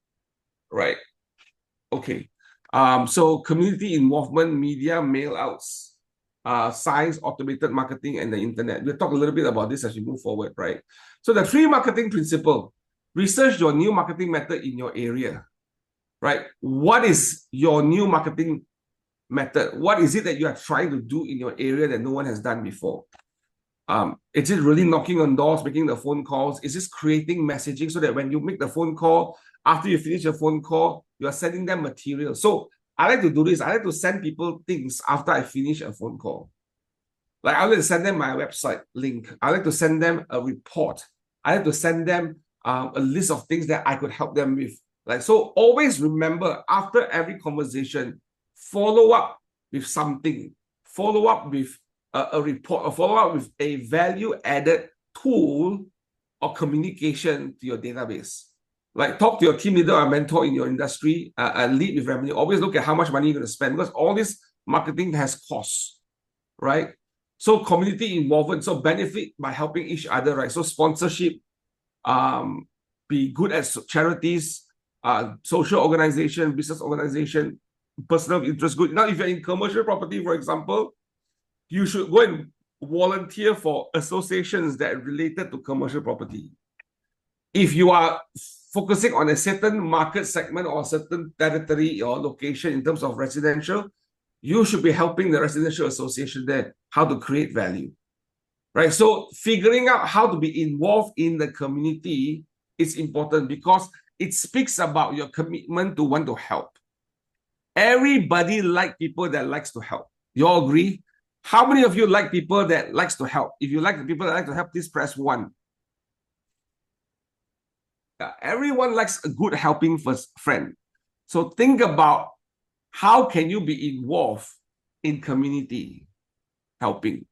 [SPEAKER 14] right? Okay. So community involvement, media, mail outs, science, automated marketing, and the internet. We'll talk a little bit about this as we move forward, right? So the 3 marketing principle: research your new marketing method in your area, right? What is your new marketing method? What is it that you are trying to do in your area that no one has done before? Is it really knocking on doors, making the phone calls? Is this creating messaging so that when you make the phone call, after you finish your phone call, you are sending them material? So I like to do this. I like to send people things after I finish a phone call. Like I like to send them my website link. I like to send them a report. I like to send them a list of things that I could help them with. Like, so always remember, after every conversation, follow up with something. Follow up with a report, or follow up with a value-added tool or communication to your database. Like, talk to your team leader or mentor in your industry, and lead with revenue. Always look at how much money you're going to spend, because all this marketing has costs, right? So community involvement, so benefit by helping each other, right? So sponsorship, be good at charities, social organization, business organization, personal interest group. Now, if you're in commercial property, for example, you should go and volunteer for associations that are related to commercial property. If you are focusing on a certain market segment or a certain territory or location in terms of residential, you should be helping the residential association there how to create value, right? So figuring out how to be involved in the community is important, because it speaks about your commitment to want to help. Everybody likes people that likes to help. You all agree? How many of you like people that likes to help? If you like the people that like to help, please press 1. Everyone likes a good helping friend. So think about how can you be involved in community helping?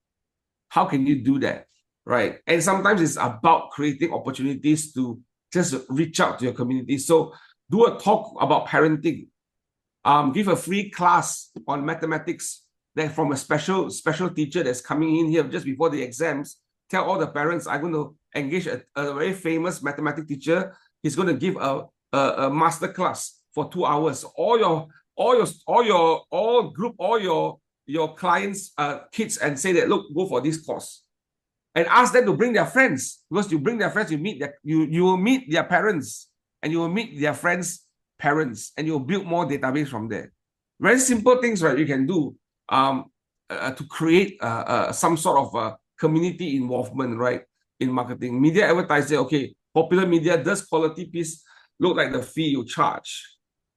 [SPEAKER 14] How can you do that, right? And sometimes it's about creating opportunities to just reach out to your community. So do a talk about parenting. Give a free class on mathematics that from a special teacher that's coming in here just before the exams. Tell all the parents, I'm going to engage a very famous mathematics teacher. He's going to give a master class for 2 hours. All your clients' kids, and say that, look, go for this course, and ask them to bring their friends, because you bring their friends, you will meet their parents, and you will meet their friends' parents, and you'll build more database from there. Very simple things, right? You can do to create some sort of community involvement, right? In marketing, media advertising. Okay, popular media, does quality piece look like the fee you charge,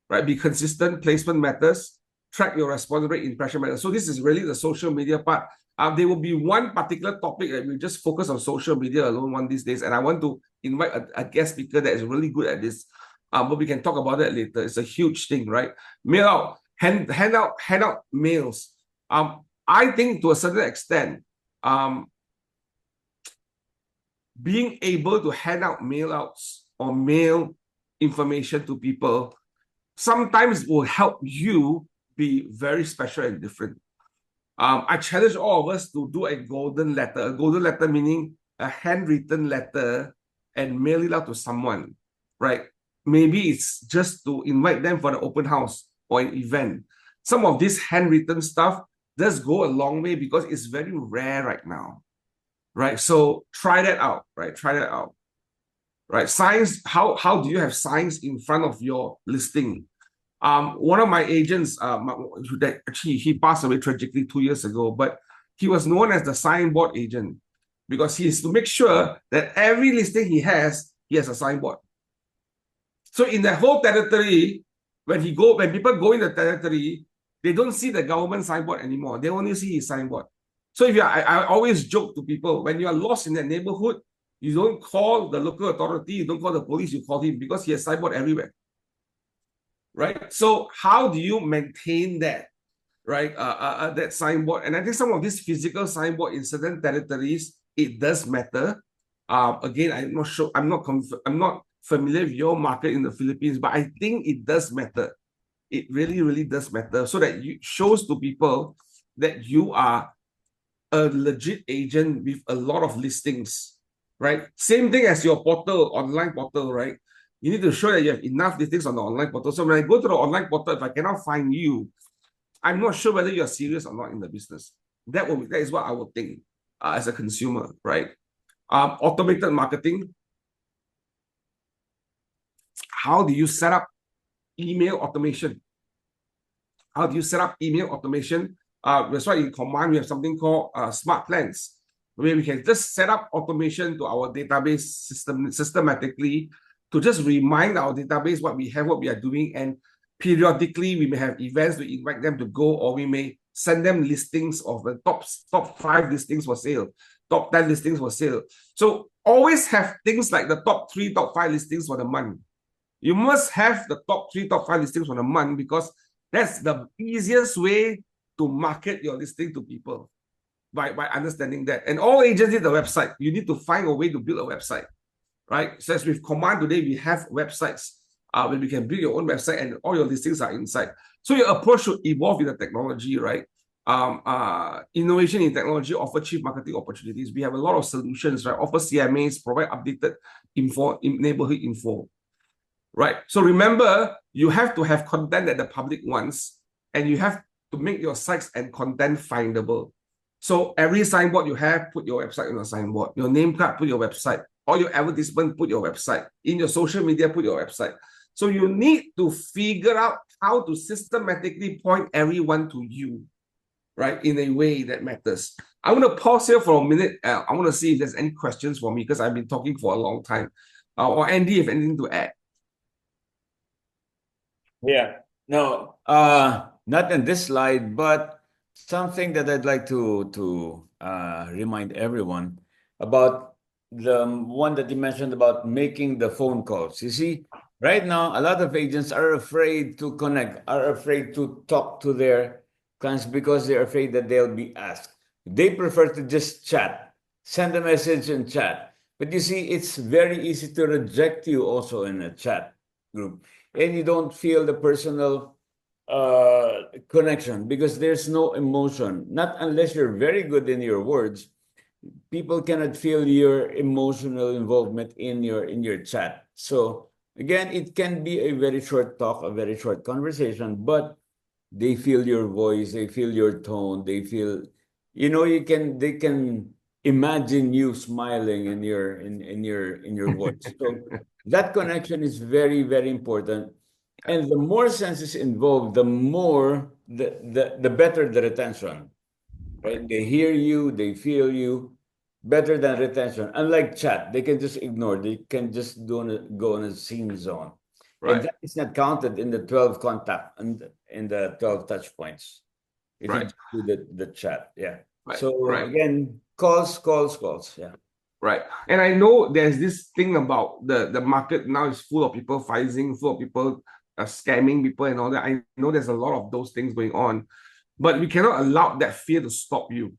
[SPEAKER 14] right? Be consistent. Placement matters. track your response rate, impression matters. So this is really the social media part. There will be one particular topic that we just focus on social media alone one these days, and I want to invite a guest speaker that is really good at this. But we can talk about that later. It's a huge thing, right? Mail out, hand out mails. I think to a certain extent, being able to hand out mail outs or mail information to people sometimes will help you be very special and different. I challenge all of us to do a golden letter. A golden letter meaning a handwritten letter and mail it out to someone, right? Maybe it's just to invite them for an open house or an event. Some of this handwritten stuff does go a long way because it's very rare right now, right? So try that out, right? Try that out, right? Signs, how do you have signs in front of your listing? One of my agents, actually he passed away tragically 2 years ago, but he was known as the signboard agent because he is to make sure that every listing he has a signboard. So in the whole territory, when people go in the territory, they don't see the government signboard anymore. They only see his signboard. So I always joke to people, when you are lost in that neighborhood, you don't call the local authority, you don't call the police, you call him because he has signboard everywhere. Right? So how do you maintain that, right? That signboard. And I think some of this physical signboard in certain territories, it does matter. Again, I'm not sure, I'm not familiar with your market in the Philippines, but I think it does matter. It really, really does matter. So that it shows to people that you are a legit agent with a lot of listings, right? Same thing as your portal, online portal, right? You need to show that you have enough listings on the online portal. So when I go to the online portal, if I cannot find you, I'm not sure whether you're serious or not in the business. That is what I would think as a consumer, right? Automated marketing. How do you set up email automation? How do you set up email automation? That's why in Command, we have something called Smart Plans, where we can just set up automation to our database systematically to just remind our database what we have, what we are doing, and periodically we may have events to invite them to go, or we may send them listings of the top 5 listings for sale, top 10 listings for sale. So always have things like the top 3, top 5 listings for the month. You must have the top 3, top 5 listings for the month because that's the easiest way to market your listing to people by understanding that. And all agents need a website. You need to find a way to build a website, right? So as with Command today, we have websites where we can build your own website and all your listings are inside. So your approach should evolve with the technology, right? Innovation in technology offer chief marketing opportunities. We have a lot of solutions, right? Offer CMAs, provide updated info, neighborhood info, right? So remember, you have to have content that the public wants, and you have to make your sites and content findable. So every signboard you have, put your website on the signboard. Your name card, put your website. All your advertisement, put your website. In your social media, put your website. So you need to figure out how to systematically point everyone to you, right? In a way that matters. I'm going to pause here for a minute. I want to see if there's any questions for me because I've been talking for a long time. Or Andy, if anything to add.
[SPEAKER 21] Yeah, no, not in this slide, but something that I'd like to remind everyone about the one that you mentioned about making the phone calls. You see, right now, a lot of agents are afraid to connect, are afraid to talk to their clients because they're afraid that they'll be asked. They prefer to just chat, send a message and chat. But you see, it's very easy to reject you also in a chat group. And you don't feel the personal connection because there's no emotion. Not unless you're very good in your words, people cannot feel your emotional involvement in your chat. So again, it can be a very short talk, a very short conversation, but they feel your voice, they feel your tone, they feel, you know, they can imagine you smiling in your voice. So that connection is very, very important. And the more senses involved, the more the better the retention. Right? They hear you, they feel you, better than retention. Unlike chat, they can just ignore. They can just go on a scene zone. Right. And that is not counted in the 12 contact. And in the 12 touch points. If you
[SPEAKER 14] Right.
[SPEAKER 21] just do the chat, yeah.
[SPEAKER 14] Right,
[SPEAKER 21] So
[SPEAKER 14] right.
[SPEAKER 21] again, calls, yeah.
[SPEAKER 14] Right. And I know there's this thing about the market now is full of people phishing, full of people scamming people and all that. I know there's a lot of those things going on, but we cannot allow that fear to stop you.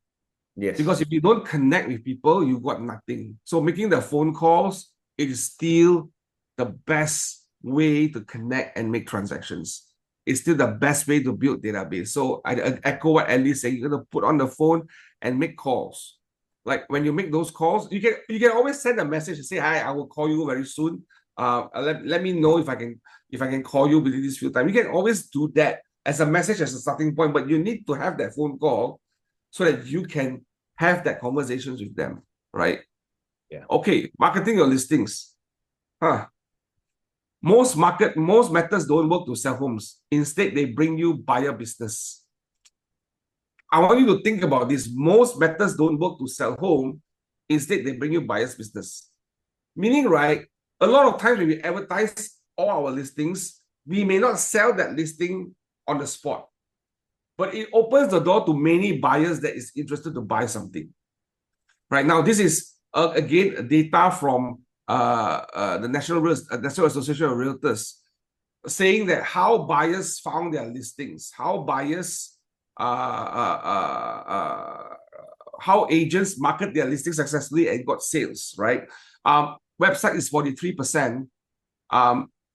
[SPEAKER 21] Yes.
[SPEAKER 14] Because if you don't connect with people, you got nothing. So making the phone calls, it is still the best way to connect and make transactions. It's still the best way to build database. So I echo what Ellie's saying. You're gonna put on the phone and make calls. Like when you make those calls, you can always send a message and say, "Hi, I will call you very soon. Let me know if I can call you within this few time." You can always do that as a message, as a starting point, but you need to have that phone call so that you can have that conversations with them, right?
[SPEAKER 21] Yeah.
[SPEAKER 14] Okay, marketing your listings. Most methods don't work to sell homes. Instead, they bring you buyer business. I want you to think about this. Most methods don't work to sell home. Instead, they bring you buyer's business. Meaning, right, a lot of times when we advertise all our listings, we may not sell that listing on the spot, but it opens the door to many buyers that is interested to buy something. Right now, this is, again, data from the National Association of Realtors saying that how buyers found their listings, how buyers how agents market their listings successfully and got sales, right? Website is 43%,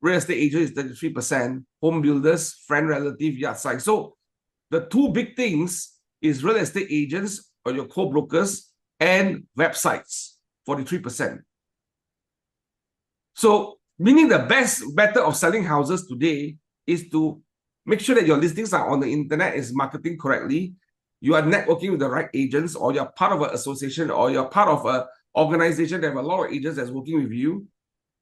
[SPEAKER 14] real estate agent is 33%, home builders, friend, relative, yard site. So the two big things is real estate agents or your co-brokers and websites, 43%. So meaning the best method of selling houses today is to make sure that your listings are on the internet, is marketing correctly. You are networking with the right agents, or you're part of an association, or you're part of an organization that have a lot of agents that's working with you.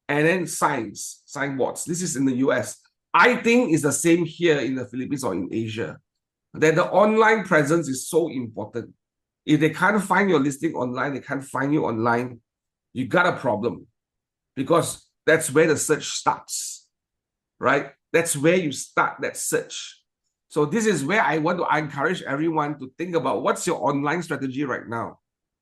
[SPEAKER 14] And then signboards. This is in the US. I think it's the same here in the Philippines or in Asia. That the online presence is so important. If they can't find your listing online, they can't find you online, you got a problem. Because that's where the search starts, right? That's where you start that search. So this is where I want to encourage everyone to think about what's your online strategy right now.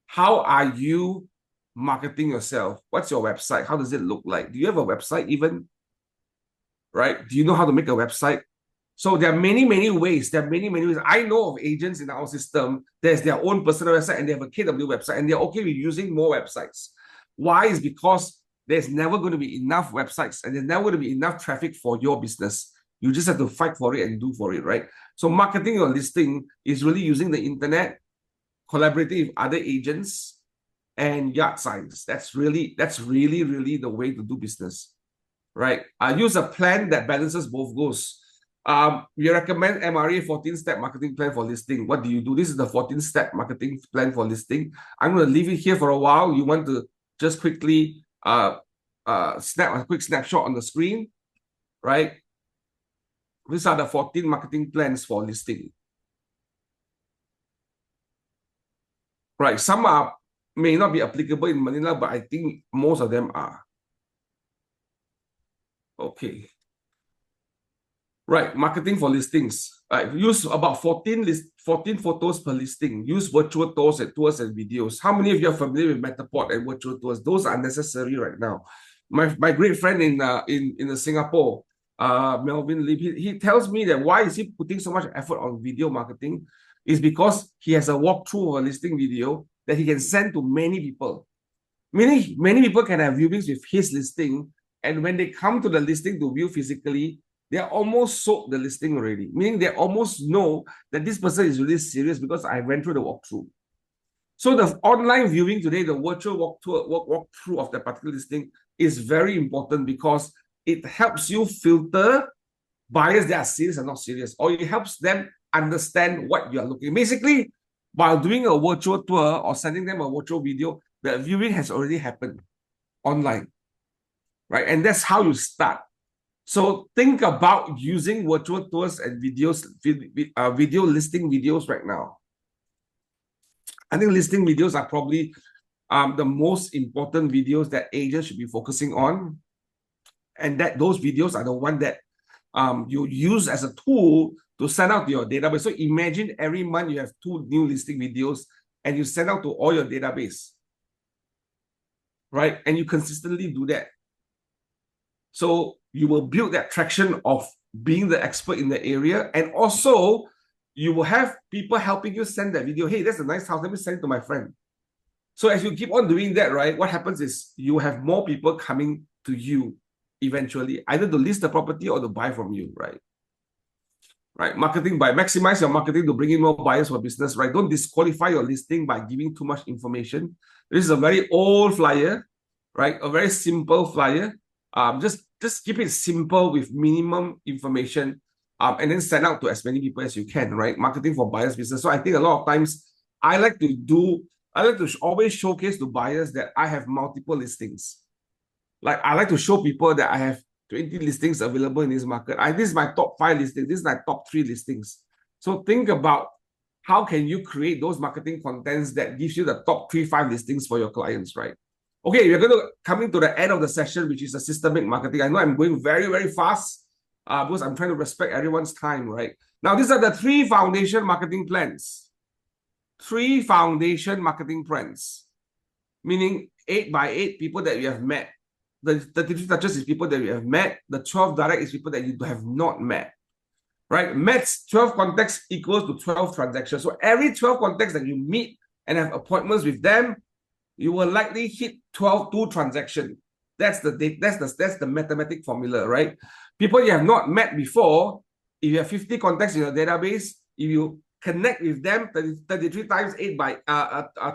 [SPEAKER 14] How are you marketing yourself? What's your website? How does it look like? Do you have a website even? Right? Do you know how to make a website? So there are many, many ways. There are many, many ways. I know of agents in our system, there's their own personal website and they have a KW website and they're okay with using more websites. Why? Is because there's never going to be enough websites and there's never going to be enough traffic for your business. You just have to fight for it and do for it, right? So marketing your listing is really using the internet, collaborating with other agents and yard signs. That's really the way to do business, right? Use a plan that balances both goals. We recommend MRA 14-step marketing plan for listing. What do you do? This is the 14-step marketing plan for listing. I'm going to leave it here for a while. You want to just quickly snap a quick snapshot on the screen, right? These are the 14 marketing plans for listing. Right, some may not be applicable in Manila, but I think most of them are. Okay. Right, marketing for listings. Use about 14 photos per listing. Use virtual tours and videos. How many of you are familiar with Matterport and virtual tours? Those are necessary right now. My great friend in Singapore, Melvin Lim, he tells me that why is he putting so much effort on video marketing is because he has a walkthrough of a listing video that he can send to many people. Many people can have viewings with his listing, and when they come to the listing to view physically, they are almost sold the listing already, meaning they almost know that this person is really serious because I went through the walkthrough. So the online viewing today, the virtual walkthrough of the particular listing is very important because it helps you filter buyers that are serious and not serious, or it helps them understand what you are looking. Basically, while doing a virtual tour or sending them a virtual video, the viewing has already happened online, right? And that's how you start. So think about using virtual tours and videos, video listing videos right now. I think listing videos are probably the most important videos that agents should be focusing on. And that those videos are the one that you use as a tool to send out to your database. So imagine every month you have 2 new listing videos and you send out to all your database, right? And you consistently do that. So you will build that traction of being the expert in the area. And also you will have people helping you send that video. Hey, that's a nice house. Let me send it to my friend. So as you keep on doing that, right, what happens is you have more people coming to you eventually, either to list the property or to buy from you, right? Right, marketing by maximize your marketing to bring in more buyers for business, right? Don't disqualify your listing by giving too much information. This is a very old flyer, right? A very simple flyer. Just keep it simple with minimum information, and then send out to as many people as you can, right? Marketing for buyers business. So I think a lot of times I like to always showcase to buyers that I have multiple listings. Like I like to show people that I have 20 listings available in this market. This is my top 5 listings. This is my top 3 listings. So think about how can you create those marketing contents that gives you the top 3-5 listings for your clients, right? Okay, we're going to coming to the end of the session, which is a systemic marketing. I know I'm going very, very fast because I'm trying to respect everyone's time, right? Now, these are the 3 foundation marketing plans. 3 foundation marketing plans, meaning 8 by 8 people that you have met. The 33 touches is people that you have met. The 12 direct is people that you have not met, right? Mets, 12 contacts equals to 12 transactions. So every 12 contacts that you meet and have appointments with them, you will likely hit 2 transactions. That's the mathematic formula, right? People you have not met before, if you have 50 contacts in your database, if you connect with them 33 times 8 by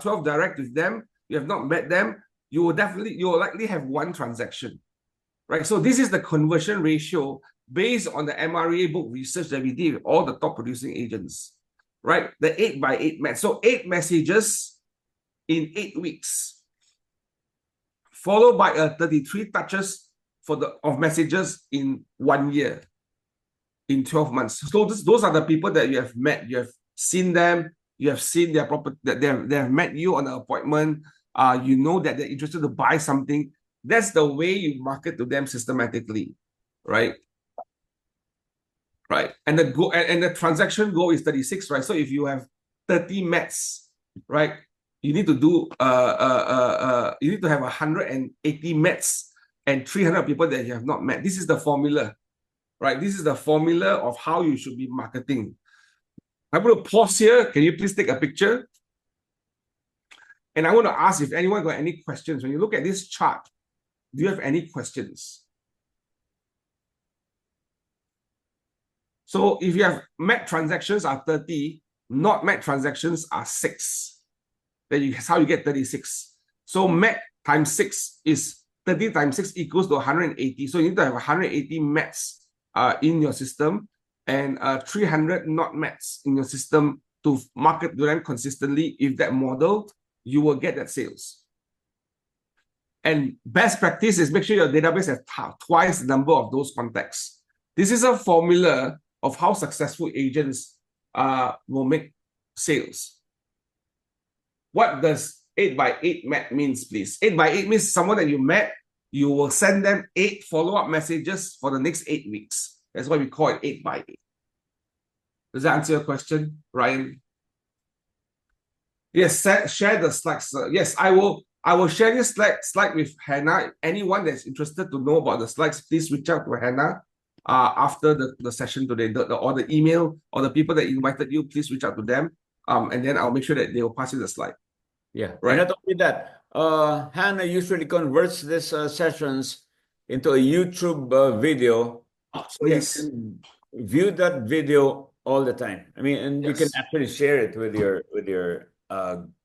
[SPEAKER 14] 12 direct with them, you have not met them, you will likely have 1 transaction, right? So this is the conversion ratio based on the MREA book research that we did with all the top producing agents, right? The 8 by 8 match. So 8 messages in 8 weeks, followed by a 33 touches of messages in 1 year, in 12 months. So those are the people that you have met. You have seen them. You have seen their property. They have met you on an appointment. You know that they're interested to buy something. That's the way you market to them systematically, right? Right. And the transaction goal is 36, right? So if you have 30 mets, right, you need to do you need to have 180 mets and 300 people that you have not met. This is the formula, right? This is the formula of how you should be marketing. I'm going to pause here. Can you please take a picture? And I want to ask if anyone got any questions. When you look at this chart, do you have any questions? So if you have met transactions are 30, not met transactions are 6. That's how you get 36. So met times 6 is 30 times 6 equals to 180. So you need to have 180 mets in your system and 300 not mets in your system to market to them consistently. If that model, you will get that sales. And best practice is make sure your database has twice the number of those contacts. This is a formula of how successful agents will make sales. What does 8 by 8 met means, please? 8 by 8 means someone that you met, you will send them 8 follow-up messages for the next 8 weeks. That's why we call it 8 by 8. Does that answer your question, Ryan? Yes, share the slides. Yes, I will share this slide with Hannah. Anyone that's interested to know about the slides, please reach out to Hannah after the session today, or the email, or the people that invited you, please reach out to them. And then I'll make sure that they will pass you the slide.
[SPEAKER 21] Yeah,
[SPEAKER 14] right.
[SPEAKER 21] And not only that, Hannah usually converts these sessions into a YouTube video. So
[SPEAKER 14] yes,
[SPEAKER 21] you can view that video all the time. I mean, and you can actually share it with your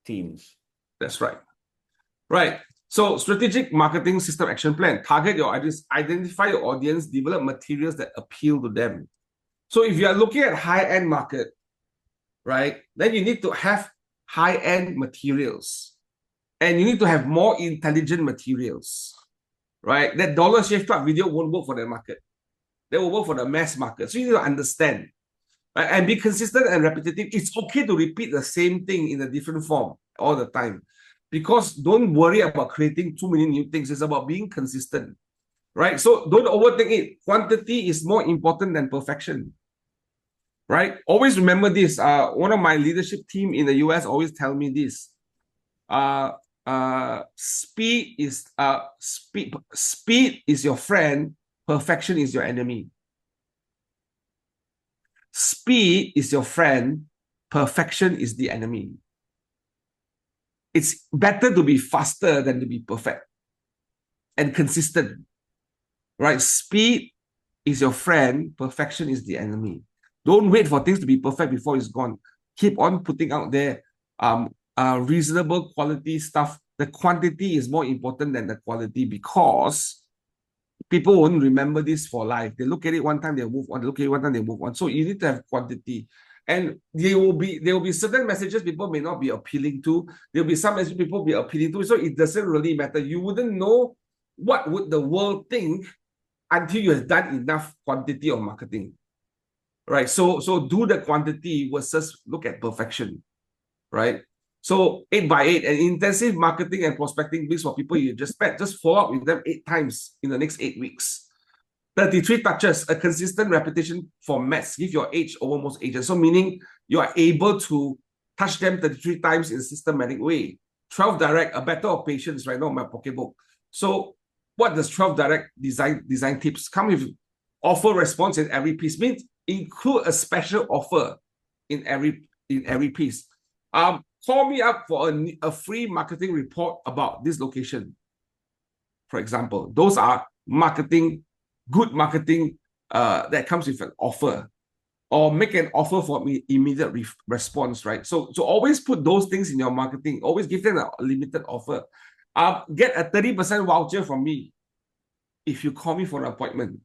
[SPEAKER 21] teams.
[SPEAKER 14] That's right. Right. So strategic marketing system action plan. Target your audience, identify your audience, develop materials that appeal to them. So if you are looking at high-end market, right, then you need to have high-end materials. And you need to have more intelligent materials. Right? That Dollar Shave Club video won't work for the market. That will work for the mass market. So you need to understand. Right? And be consistent and repetitive. It's okay to repeat the same thing in a different form all the time. Because don't worry about creating too many new things. It's about being consistent, right? So don't overthink it. Quantity is more important than perfection, right? Always remember this. One of my leadership team in the US always tell me this. Speed is your friend, perfection is your enemy. Speed is your friend, perfection is the enemy. It's better to be faster than to be perfect and consistent, right? Speed is your friend, perfection is the enemy. Don't wait for things to be perfect before it's gone. Keep on putting out there reasonable quality stuff. The quantity is more important than the quality because people won't remember this for life. They look at it one time, they move on. They look at it one time, they move on. So you need to have quantity. And there will be certain messages people may not be appealing to. There will be some messages people will be appealing to. So it doesn't really matter. You wouldn't know what would the world think until you have done enough quantity of marketing. Right? So do the quantity versus look at perfection. Right? So 8x8, an intensive marketing and prospecting weeks for people you just met. Just follow up with them 8 times in the next 8 weeks. 33 touches, a consistent repetition for maths. Give your age over most agents. So meaning you are able to touch them 33 times in a systematic way. 12 direct, a battle of patience right now in my pocketbook. So what does 12 direct design tips come with? Offer response in every piece. Means include a special offer in every piece. Call me up for a free marketing report about this location. For example, those are good marketing that comes with an offer, or make an offer for immediate response, right? So always put those things in your marketing. Always give them a limited offer. Get a 30% voucher from me if you call me for an appointment.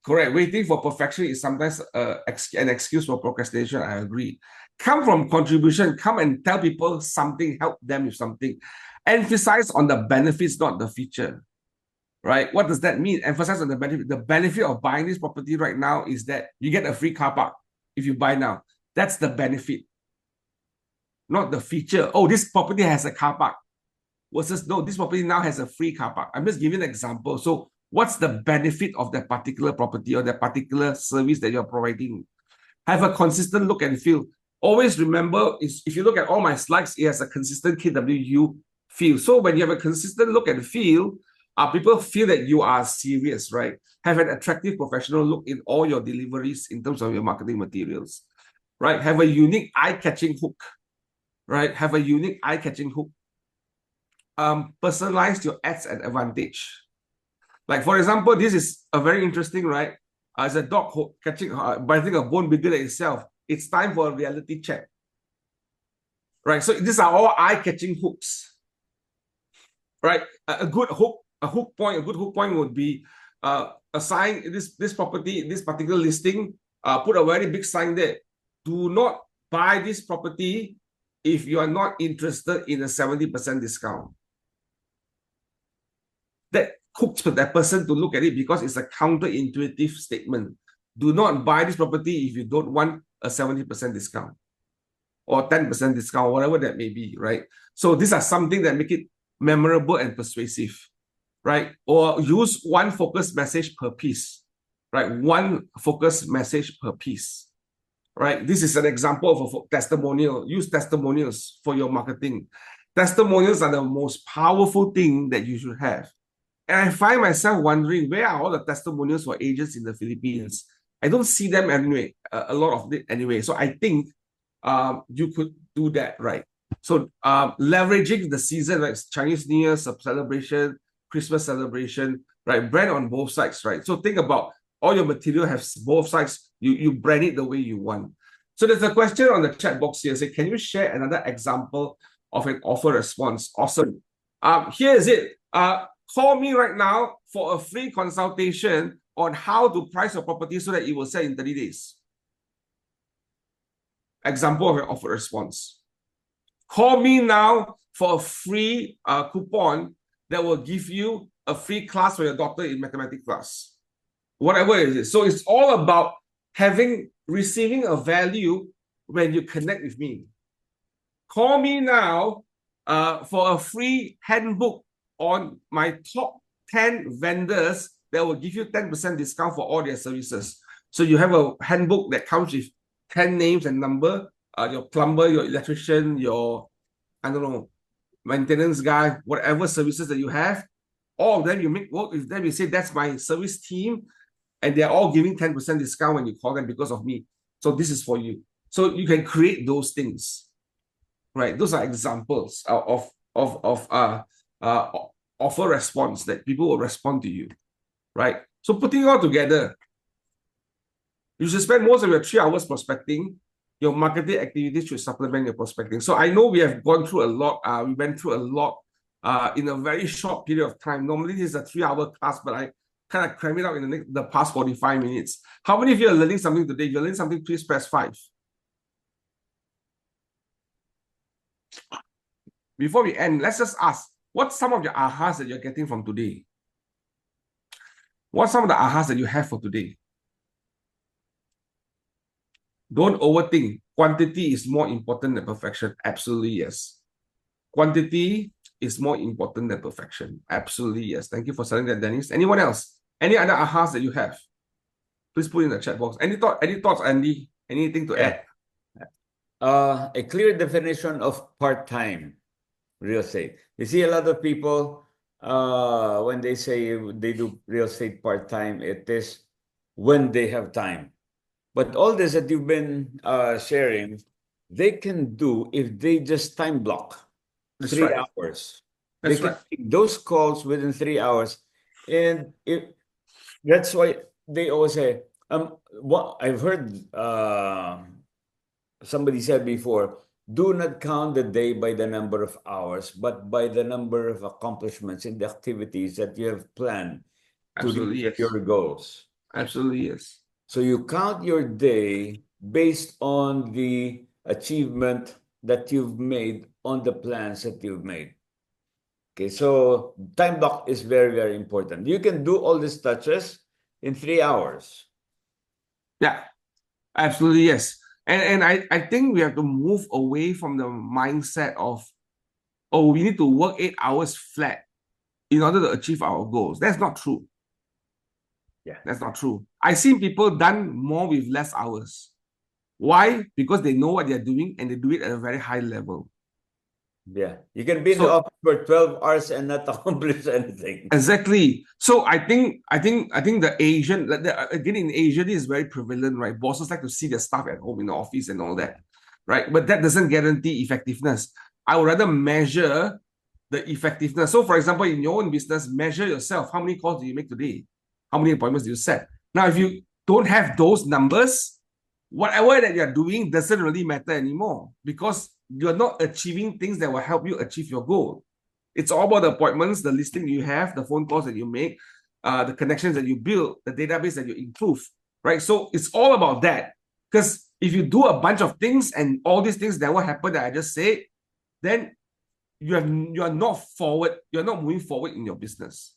[SPEAKER 14] Correct. Waiting for perfection is sometimes an excuse for procrastination. I agree. Come from contribution. Come and tell people something. Help them with something. Emphasize on the benefits, not the feature. Right? What does that mean? Emphasize on the benefit. The benefit of buying this property right now is that you get a free car park if you buy now. That's the benefit, not the feature. Oh, this property has a car park. Versus, no, this property now has a free car park. I'm just giving an example. So what's the benefit of that particular property or that particular service that you're providing? Have a consistent look and feel. Always remember, if you look at all my slides, it has a consistent KWU feel. So when you have a consistent look and feel, people feel that you are serious, right? Have an attractive professional look in all your deliveries in terms of your marketing materials, right? Have a unique eye-catching hook, right? Have a unique eye-catching hook. Personalize your ads and advantage. Like, for example, this is a very interesting, right? As a dog biting a bone bigger than itself, it's time for a reality check. Right? So these are all eye-catching hooks. Right? A good hook point would be a sign, this property, this particular listing, put a very big sign there. Do not buy this property if you are not interested in a 70% discount. That hooks for that person to look at it because it's a counterintuitive statement. Do not buy this property if you don't want a 70% discount or 10% discount, whatever that may be, right? So these are something that make it memorable and persuasive, right? Or use one focus message per piece, right? One focus message per piece, right? This is an example of a testimonial. Use testimonials for your marketing. Testimonials are the most powerful thing that you should have. And I find myself wondering, where are all the testimonials for agents in the Philippines? I don't see them anyway, a lot of it anyway. So I think you could do that, right? So leveraging the season, like Chinese New Year celebration, Christmas celebration, right? Brand on both sides, right? So think about all your material has both sides. You brand it the way you want. So there's a question on the chat box here. Say, can you share another example of an offer response? Awesome. Here is it. Call me right now for a free consultation on how to price your property so that it will sell in 30 days. Example of an offer response. Call me now for a free coupon that will give you a free class for your daughter in mathematics class. Whatever it is. So it's all about receiving a value when you connect with me. Call me now for a free handbook on my top 10 vendors that will give you 10% discount for all their services. So you have a handbook that comes with 10 names and number, your plumber, your electrician, your, I don't know, maintenance guy, whatever services that you have, all of them, you make work with them, you say, that's my service team, and they're all giving 10% discount when you call them because of me. So this is for you. So you can create those things, right? Those are examples of offer response that people will respond to you, right? So putting it all together, you should spend most of your 3 hours prospecting. Your marketing activities should supplement your prospecting. So I know we have gone through a lot. We went through a lot in a very short period of time. Normally this is a 3-hour class, but I kind of cram it out in the past 45 minutes. How many of you are learning something today? If you're learning something, please press 5. Before we end, let's just ask, what's some of your ahas that you're getting from today? What's some of the ahas that you have for today? Don't overthink. Quantity is more important than perfection. Absolutely, yes. Quantity is more important than perfection. Absolutely, yes. Thank you for saying that, Dennis. Anyone else? Any other ahas that you have? Please put in the chat box. Any thoughts, Andy? Anything to add?
[SPEAKER 21] A clear definition of part-time real estate. You see a lot of people, when they say they do real estate part-time, it is when they have time. But all this that you've been sharing, they can do if they just time block.
[SPEAKER 14] That's
[SPEAKER 21] 3
[SPEAKER 14] right.
[SPEAKER 21] hours.
[SPEAKER 14] That's
[SPEAKER 21] They can
[SPEAKER 14] right.
[SPEAKER 21] take those calls within 3 hours. And that's why they always say, what I've heard somebody said before, do not count the day by the number of hours, but by the number of accomplishments in the activities that you have planned to
[SPEAKER 14] Absolutely,
[SPEAKER 21] reach
[SPEAKER 14] yes.
[SPEAKER 21] your goals.
[SPEAKER 14] Absolutely, yes.
[SPEAKER 21] So you count your day based on the achievement that you've made on the plans that you've made. Okay, so time block is very, very important. You can do all these touches in 3 hours.
[SPEAKER 14] Yeah, absolutely, yes. And I think we have to move away from the mindset of, oh, we need to work 8 hours flat in order to achieve our goals. That's not true.
[SPEAKER 21] Yeah.
[SPEAKER 14] That's not true. I've seen people done more with less hours. Why? Because they know what they're doing and they do it at a very high level.
[SPEAKER 21] Yeah, you can be in the office for 12 hours and not accomplish anything.
[SPEAKER 14] Exactly. So I think the Asian, again, in Asia, this is very prevalent, right? Bosses like to see their staff at home in the office and all that, right? But that doesn't guarantee effectiveness. I would rather measure the effectiveness. So for example, in your own business, measure yourself. How many calls do you make today? How many appointments do you set? Now, if you don't have those numbers, whatever that you're doing doesn't really matter anymore because you're not achieving things that will help you achieve your goal. It's all about the appointments, the listing you have, the phone calls that you make, the connections that you build, the database that you improve, right? So it's all about that. Because if you do a bunch of things and all these things never happen that I just said, then you're not forward, you're not moving forward in your business.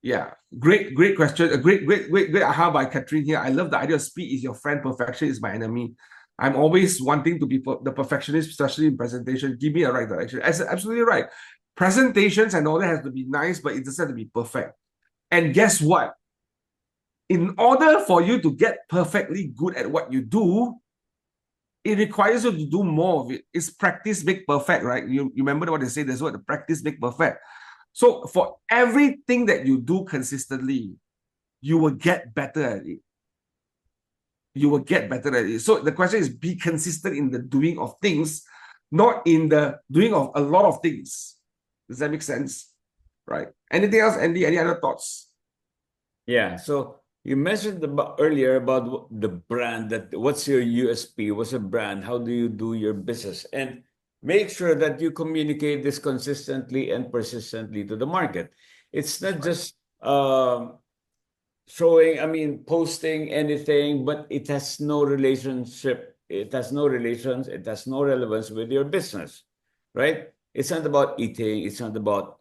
[SPEAKER 14] Yeah, great question. A great aha by Catherine here. I love the idea of speed is your friend, perfection is my enemy. I'm always wanting to be the perfectionist, especially in presentation. Give me a right direction. Absolutely right. Presentations and all that has to be nice, but it doesn't have to be perfect. And guess what? In order for you to get perfectly good at what you do, it requires you to do more of it. It's practice make perfect, right? You remember what they say? There's what the practice make perfect. So for everything that you do consistently, you will get better at it. You will get better at it. So the question is, be consistent in the doing of things, not in the doing of a lot of things. Does that make sense? Right. Anything else, Andy? Any other thoughts?
[SPEAKER 21] Yeah. So you mentioned earlier about the brand, that what's your USP? What's a brand? How do you do your business? And make sure that you communicate this consistently and persistently to the market. It's not just posting anything, but it has no relationship. It has no relations. It has no relevance with your business, right? It's not about eating. It's not about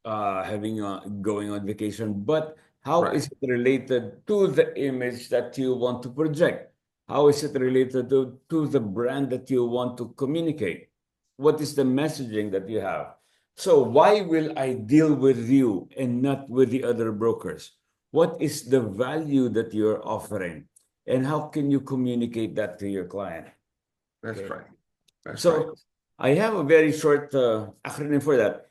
[SPEAKER 21] going on vacation, but how is it related to the image that you want to project? How is it related to the brand that you want to communicate? What is the messaging that you have? So why will I deal with you and not with the other brokers? What is the value that you're offering? And how can you communicate that to your client?
[SPEAKER 14] That's right. That's
[SPEAKER 21] So
[SPEAKER 14] right.
[SPEAKER 21] I have a very short acronym for that.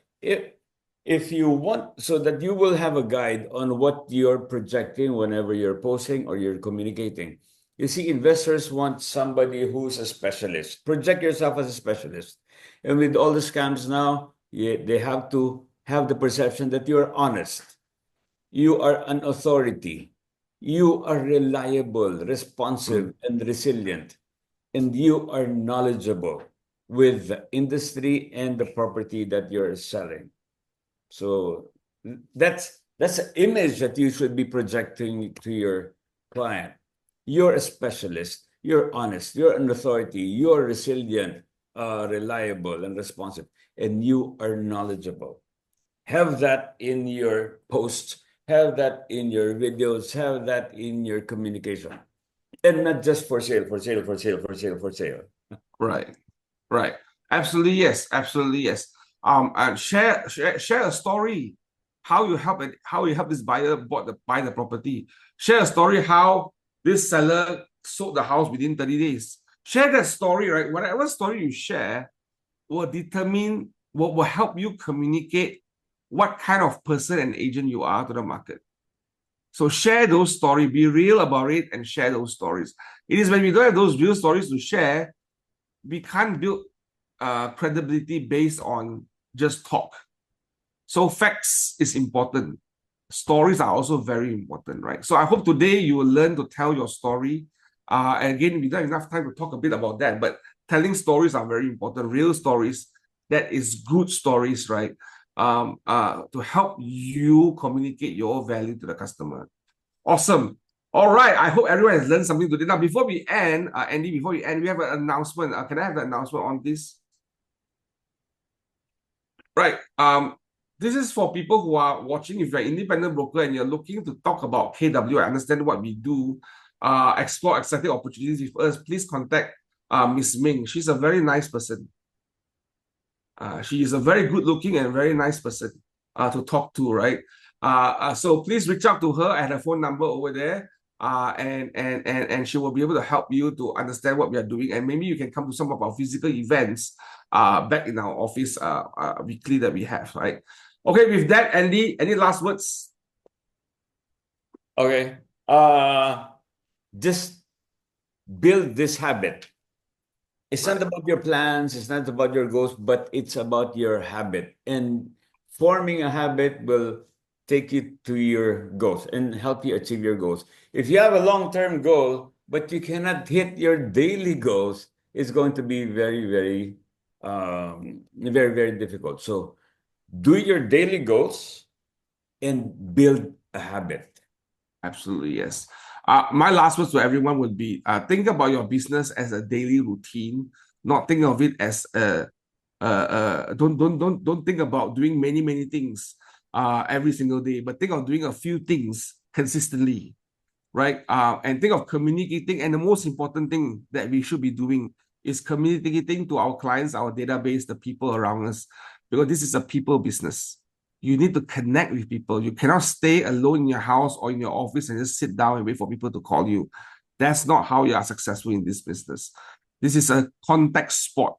[SPEAKER 21] If you want, so that you will have a guide on what you're projecting whenever you're posting or you're communicating. You see, investors want somebody who's a specialist. Project yourself as a specialist. And with all the scams now, they have to have the perception that you're honest. You are an authority. You are reliable, responsive, and resilient. And you are knowledgeable with the industry and the property that you're selling. So that's an image that you should be projecting to your client. You're a specialist. You're honest. You're an authority. You're resilient, reliable, and responsive. And you are knowledgeable. Have that in your posts. Have that in your videos. Have that in your communication. And not just for sale, for sale, for sale, for sale, for sale.
[SPEAKER 14] Right. Right. Absolutely yes. Absolutely yes. And share a story how you help this buyer buy the property. Share a story how this seller sold the house within 30 days. Share that story, right? Whatever story you share will determine what will help you communicate what kind of person and agent you are to the market. So share those stories, be real about it, and share those stories. It is when we don't have those real stories to share, we can't build credibility based on just talk. So facts is important. Stories are also very important, right? So I hope today you will learn to tell your story. And again, we don't have enough time to talk a bit about that, but telling stories are very important. Real stories, that is good stories, right? To help you communicate your value to the customer. Awesome. All right. I hope everyone has learned something today. Now, before we end, Andy, we have an announcement. Can I have the announcement on this? Right. This is for people who are watching. If you're an independent broker and you're looking to talk about KW, I understand what we do, explore exciting opportunities with us, please contact Miss Ming. She's a very nice person. She is a very good looking and very nice person to talk to, right? So please reach out to her at her phone number over there, and she will be able to help you to understand what we are doing, and maybe you can come to some of our physical events back in our office weekly that we have, right? Okay, with that, Andy, any last words?
[SPEAKER 21] Okay. Just build this habit. It's not about your plans, it's not about your goals, but it's about your habit. And forming a habit will take you to your goals and help you achieve your goals. If you have a long-term goal, but you cannot hit your daily goals, it's going to be very, very, very difficult. So do your daily goals and build a habit.
[SPEAKER 14] Absolutely, yes. My last words to everyone would be, think about your business as a daily routine, not think of it as don't think about doing many things every single day, but think of doing a few things consistently, right? And think of communicating. And the most important thing that we should be doing is communicating to our clients, our database, the people around us, because this is a people business. You need to connect with people. You cannot stay alone in your house or in your office and just sit down and wait for people to call you. That's not how you are successful in this business. This is a contact sport.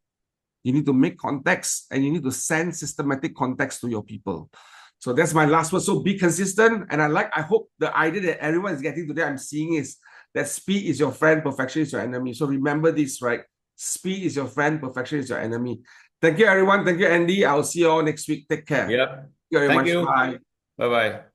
[SPEAKER 14] You need to make contacts and you need to send systematic contacts to your people. So that's my last word. So be consistent. And I hope the idea that everyone is getting today, I'm seeing is that speed is your friend, perfection is your enemy. So remember this, right? Speed is your friend, perfection is your enemy. Thank you, everyone. Thank you, Andy. I'll see you all next week. Take care.
[SPEAKER 21] Yep.
[SPEAKER 14] Thank you very much.
[SPEAKER 21] Thank you.
[SPEAKER 14] Bye.
[SPEAKER 21] Bye-bye.